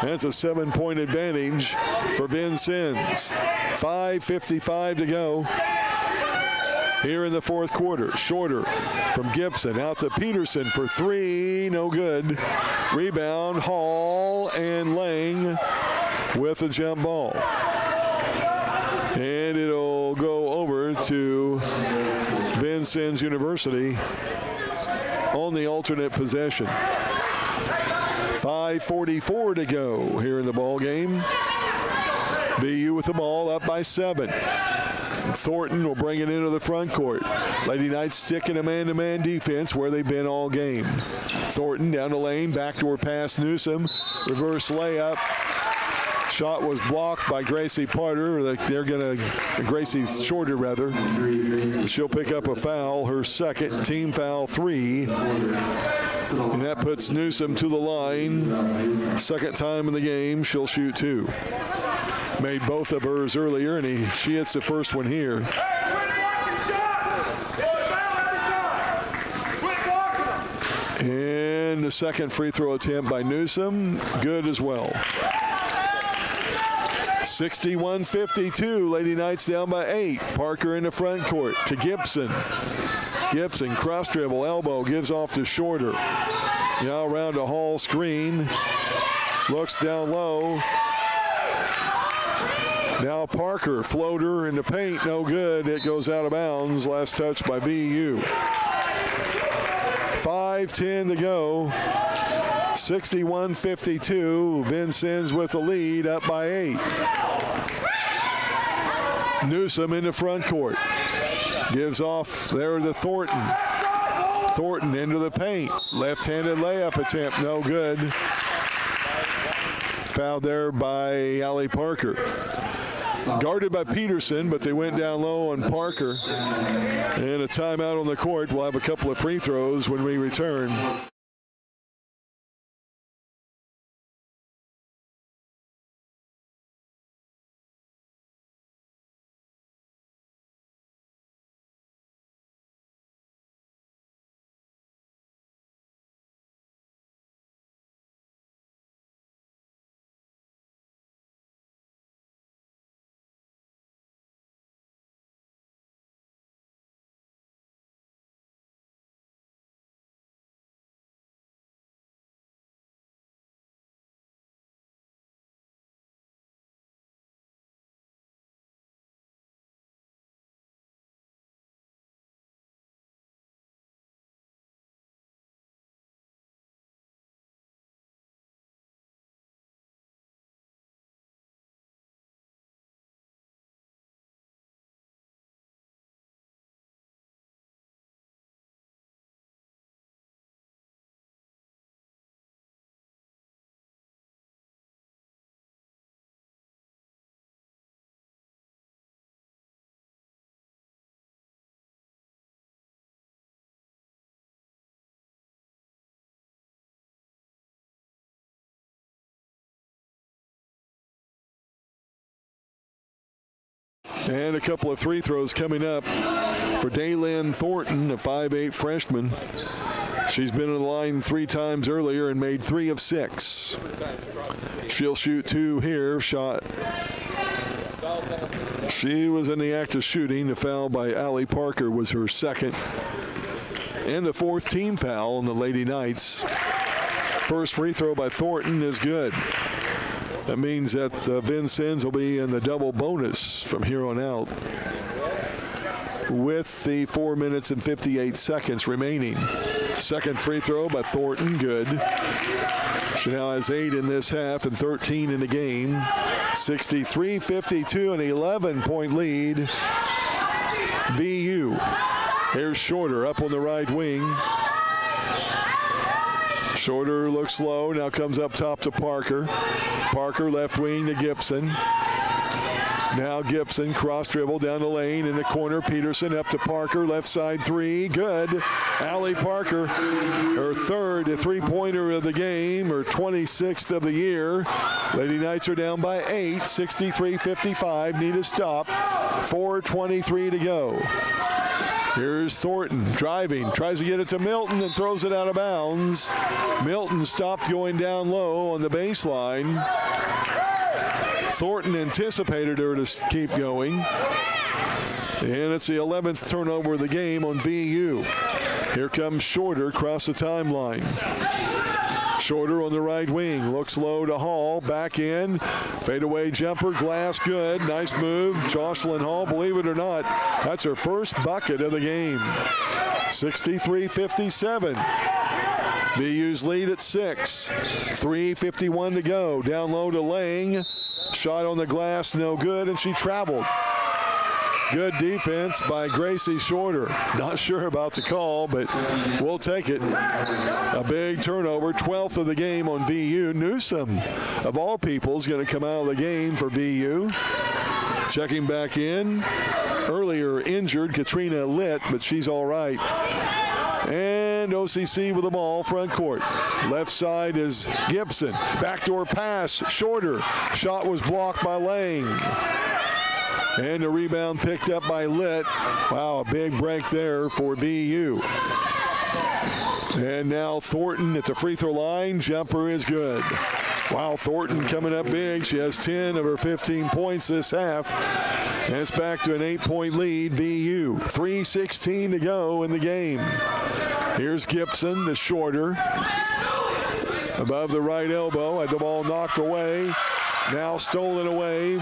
That's a 7-point advantage for Vincennes. 5:55 to go here in the fourth quarter. Shorter from Gibson out to Peterson for 3. No good. Rebound, Hall and Lang with a jump ball. And it'll go over to Vincennes University on the alternate possession. 5:44 to go here in the ball game. VU with the ball up by 7. Thornton will bring it into the front court. Lady Knights stick in a man-to-man defense where they've been all game. Thornton down the lane, backdoor pass Newsom, reverse layup. Shot was blocked by Gracie Parter. They're going to, Gracie Shorter rather. She'll pick up a foul, her second, team foul 3. And that puts Newsom to the line. Second time in the game, she'll shoot 2. Made both of hers earlier, and she hits the first one here. And the second free throw attempt by Newsom, good as well. 61-52, Lady Knights down by 8. Parker in the front court to Gibson. Gibson cross dribble, elbow, gives off to Shorter. Now around a Hall screen. Looks down low. Now Parker, floater in the paint, no good. It goes out of bounds. Last touch by VU. 5:10 to go. 61-52. Vincennes with the lead, up by 8. Newsom in the front court. Gives off there to Thornton. Thornton into the paint. Left-handed layup attempt, no good. Fouled there by Allie Parker. Guarded by Peterson, but they went down low on Parker. And a timeout on the court. We'll have a couple of free throws when we return. And a couple of free throws coming up for Daylin Thornton, a 5'8" freshman. She's been in the line 3 times earlier and made 3 of 6. She'll shoot 2 here. Shot. She was in the act of shooting. The foul by Allie Parker was her second. And the 4th team foul on the Lady Knights. First free throw by Thornton is good. That means that Vincennes will be in the double bonus from here on out with the 4 minutes and 58 seconds remaining. Second free throw by Thornton, good. She now has 8 in this half and 13 in the game. 63-52, an 11-point lead. VU. Here's Shorter up on the right wing. Shorter looks low, now comes up top to Parker. Parker left wing to Gibson. Now Gibson cross dribble down the lane in the corner. Peterson up to Parker, left side 3, good. Allie Parker, her third three-pointer of the game, her 26th of the year. Lady Knights are down by 8, 63-55. Need a stop. 4:23 to go. Here's Thornton driving, tries to get it to Milton and throws it out of bounds. Milton stopped going down low on the baseline. Thornton anticipated her to keep going. And it's the 11th turnover of the game on VU. Here comes Shorter across the timeline. Shorter on the right wing, looks low to Hall, back in, fadeaway jumper, glass good, nice move. Jocelyn Hall, believe it or not, that's her first bucket of the game. 63-57. VU's lead at 6. 3:51 to go. Down low to Lang. Shot on the glass, no good, and she traveled. Good defense by Gracie Shorter. Not sure about the call, but we'll take it. A big turnover, 12th of the game on VU. Newsom, of all people, is going to come out of the game for VU. Checking back in. Earlier injured, Katrina Litt, but she's all right. And OCC with the ball, front court. Left side is Gibson. Backdoor pass, Shorter. Shot was blocked by Lang. And the rebound picked up by Litt. Wow, a big break there for VU. And now Thornton at the free throw line. Jumper is good. Wow, Thornton coming up big. She has 10 of her 15 points this half. And it's back to an 8-point lead, VU. 3:16 to go in the game. Here's Gibson, the Shorter. Above the right elbow, had the ball knocked away. Now stolen away.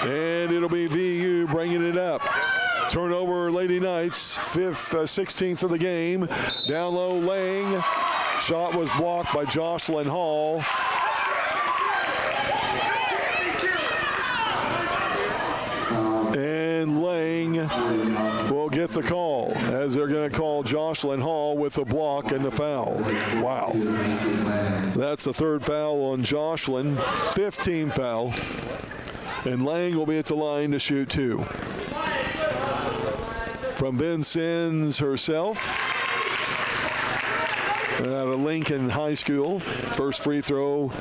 And it'll be VU bringing it up. Turnover, Lady Knights, 16th of the game. Down low, Lang. Shot was blocked by Jocelyn Hall. And Lang will get the call, as they're going to call Jocelyn Hall with the block and the foul. Wow. That's the third foul on Jocelyn. 15 foul. And Lang will be at the line to shoot 2. From Vincennes herself, out of Lincoln High School. First free throw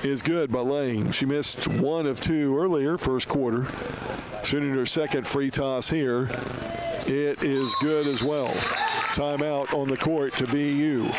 is good by Lang. She missed 1 of 2 earlier, first quarter. Shooting her second free toss here. It is good as well. Timeout on the court to VU.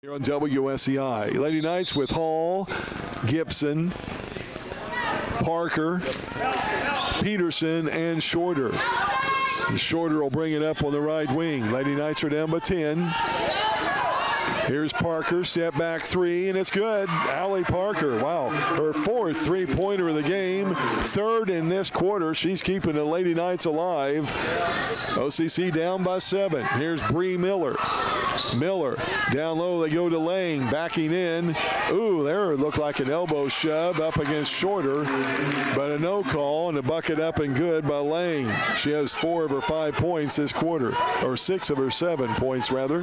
Here on WSEI. Lady Knights with Hall, Gibson, Parker, Peterson, and Shorter. The Shorter will bring it up on the right wing. Lady Knights are down by 10. Here's Parker, step back three, and it's good. Allie Parker, wow, her fourth three-pointer of the game, third in this quarter. She's keeping the Lady Knights alive. OCC down by 7. Here's Bree Miller. Miller down low, they go to Lang, backing in. Ooh, there it looked like an elbow shove up against Shorter, but a no call and a bucket up and good by Lang. She has 4 of her 5 points this quarter, or 6 of her 7 points rather.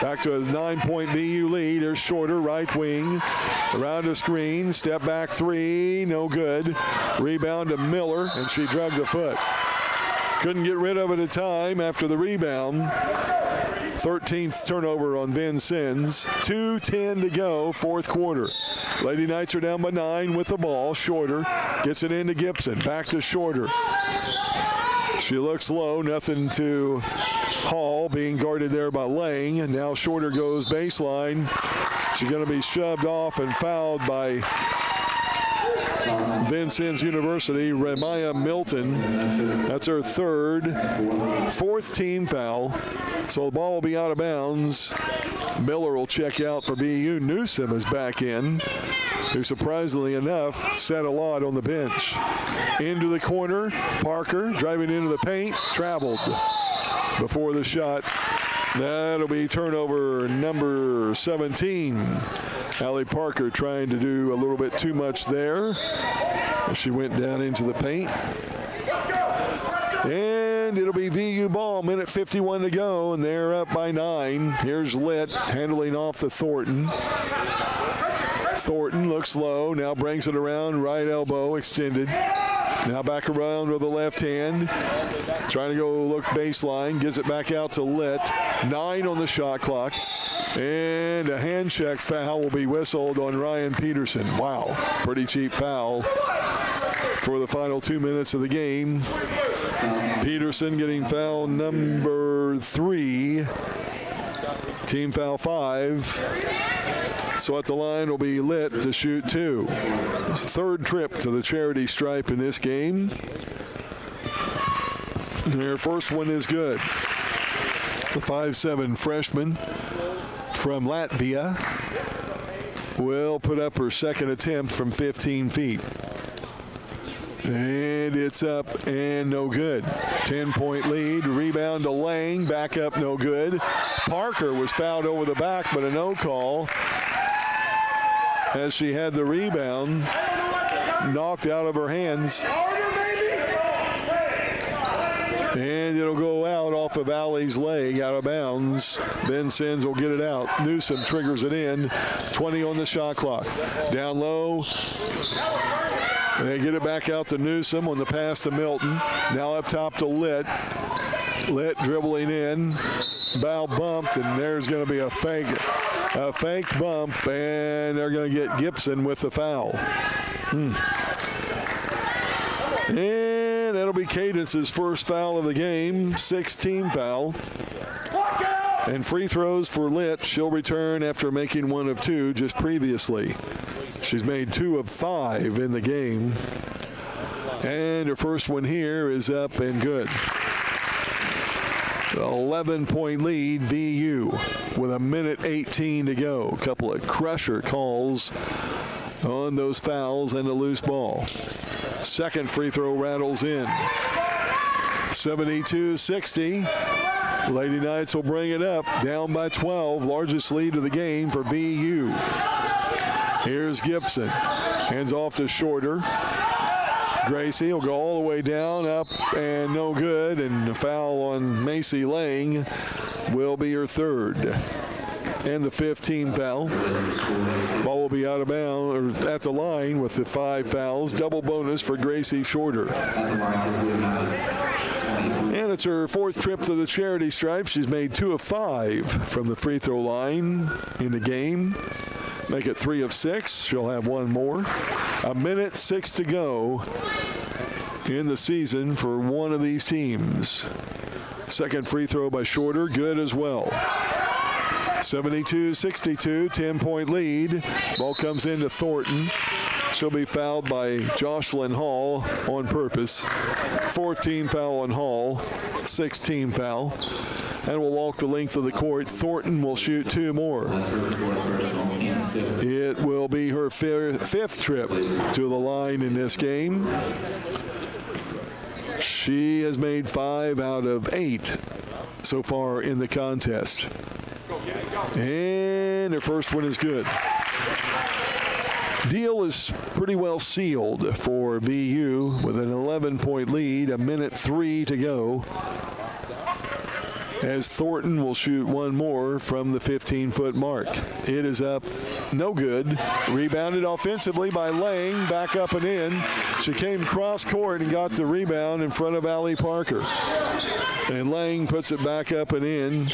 Back to a 9-point VU lead. There's Shorter, right wing, around the screen, step back three, no good. Rebound to Miller, and she drugged the foot. Couldn't get rid of it in time after the rebound. 13th turnover on Vincennes. 2:10 to go, fourth quarter. Lady Knights are down by 9 with the ball. Shorter gets it into Gibson. Back to Shorter. She looks low, nothing to Hall, being guarded there by Lang. And now Shorter goes baseline. She's going to be shoved off and fouled by Vincennes University, Remaya Milton. That's her fourth team foul. So the ball will be out of bounds. Miller will check out for VU. Newsom is back in, who surprisingly enough said a lot on the bench. Into the corner, Parker driving into the paint, traveled before the shot. That'll be turnover number 17. Allie Parker trying to do a little bit too much there. She went down into the paint. And it'll be VU ball, minute 51 to go, and they're up by 9. Here's Litt handling off the Thornton. Thornton looks low, now brings it around, right elbow extended. Now back around with the left hand. Trying to go look baseline, gives it back out to Litt. 9 on the shot clock. And a hand check foul will be whistled on Ryan Peterson. Wow, pretty cheap foul for the final 2 minutes of the game. Peterson getting foul number 3. Team foul 5. So at the line will be Litt to shoot 2. It's the third trip to the charity stripe in this game. Their first one is good. The 5'7" freshman from Latvia will put up her second attempt from 15 feet. And it's up and no good. 10-point lead. Rebound to Lang. Back up, no good. Parker was fouled over the back, but a no call as she had the rebound knocked out of her hands. And it'll go out off of Allie's leg, out of bounds. Vincennes will get it out. Newsom triggers it in. 20 on the shot clock. Down low. They get it back out to Newsom on the pass to Milton. Now up top to Litt. Litt dribbling in. Bow bumped, and there's going to be a fake bump, and they're going to get Gibson with the foul. And that'll be Cadence's first foul of the game, 6th team foul. And free throws for Litt. She'll return after making 1 of 2 just previously. She's made 2 of 5 in the game. And her first one here is up and good. 11-point lead, VU, with a minute 18 to go. A couple of crusher calls on those fouls and a loose ball. Second free throw rattles in. 72-60. Lady Knights will bring it up, down by 12. Largest lead of the game for VU. Here's Gibson. Hands off to Shorter. Gracie will go all the way down, up, and no good. And the foul on Macy Lang will be her third. And the 15 foul. Ball will be out of bounds, or at the line with the 5 fouls. Double bonus for Gracie Shorter. And it's her 4th trip to the charity stripe. She's made 2 of 5 from the free throw line in the game. Make it 3 of 6. She'll have 1 more. A minute 6 to go in the season for one of these teams. Second free throw by Shorter, good as well. 72-62, 10-point lead. Ball comes into Thornton. She'll be fouled by Jocelyn Hall on purpose. 4th team foul on Hall, 6th team foul. And will walk the length of the court. Thornton will shoot 2 more. It will be her 5th trip to the line in this game. She has made 5 out of 8 so far in the contest. And her first one is good. Deal is pretty well sealed for VU with an 11-point lead, 1:03 to go. As Thornton will shoot 1 more from the 15-foot mark. It is up, no good. Rebounded offensively by Lang, back up and in. She came cross court and got the rebound in front of Allie Parker. And Lang puts it back up and in.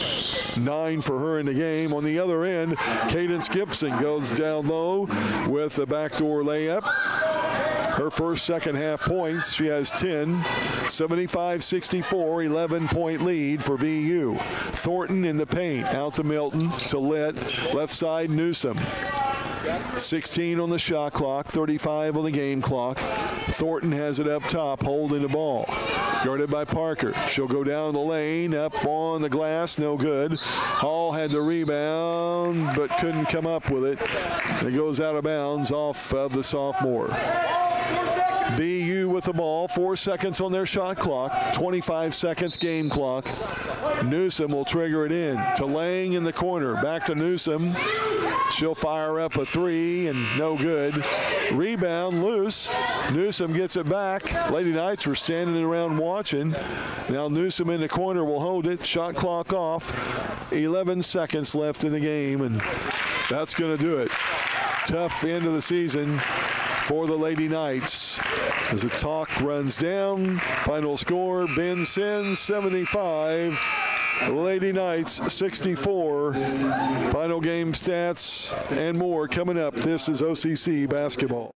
9 for her in the game. On the other end, Cadence Gibson goes down low with the backdoor layup. Her first second half points, she has 10. 75-64, 11-point lead for VU. Thornton in the paint, out to Milton, to left side Newsom. 16 on the shot clock, 35 on the game clock. Thornton has it up top, holding the ball. Guarded by Parker. She'll go down the lane, up on the glass, no good. Hall had the rebound, but couldn't come up with it. It goes out of bounds off of the sophomore. VU with the ball, 4 seconds on their shot clock, 25 seconds game clock. Newsom will trigger it in to Lang in the corner. Back to Newsom. She'll fire up a 3 and no good. Rebound loose. Newsom gets it back. Lady Knights were standing around watching. Now Newsom in the corner will hold it. Shot clock off. 11 seconds left in the game, and that's going to do it. Tough end of the season for the Lady Knights. As the talk runs down, final score, Vincennes 75, Lady Knights 64. Final game stats and more coming up. This is OCC basketball.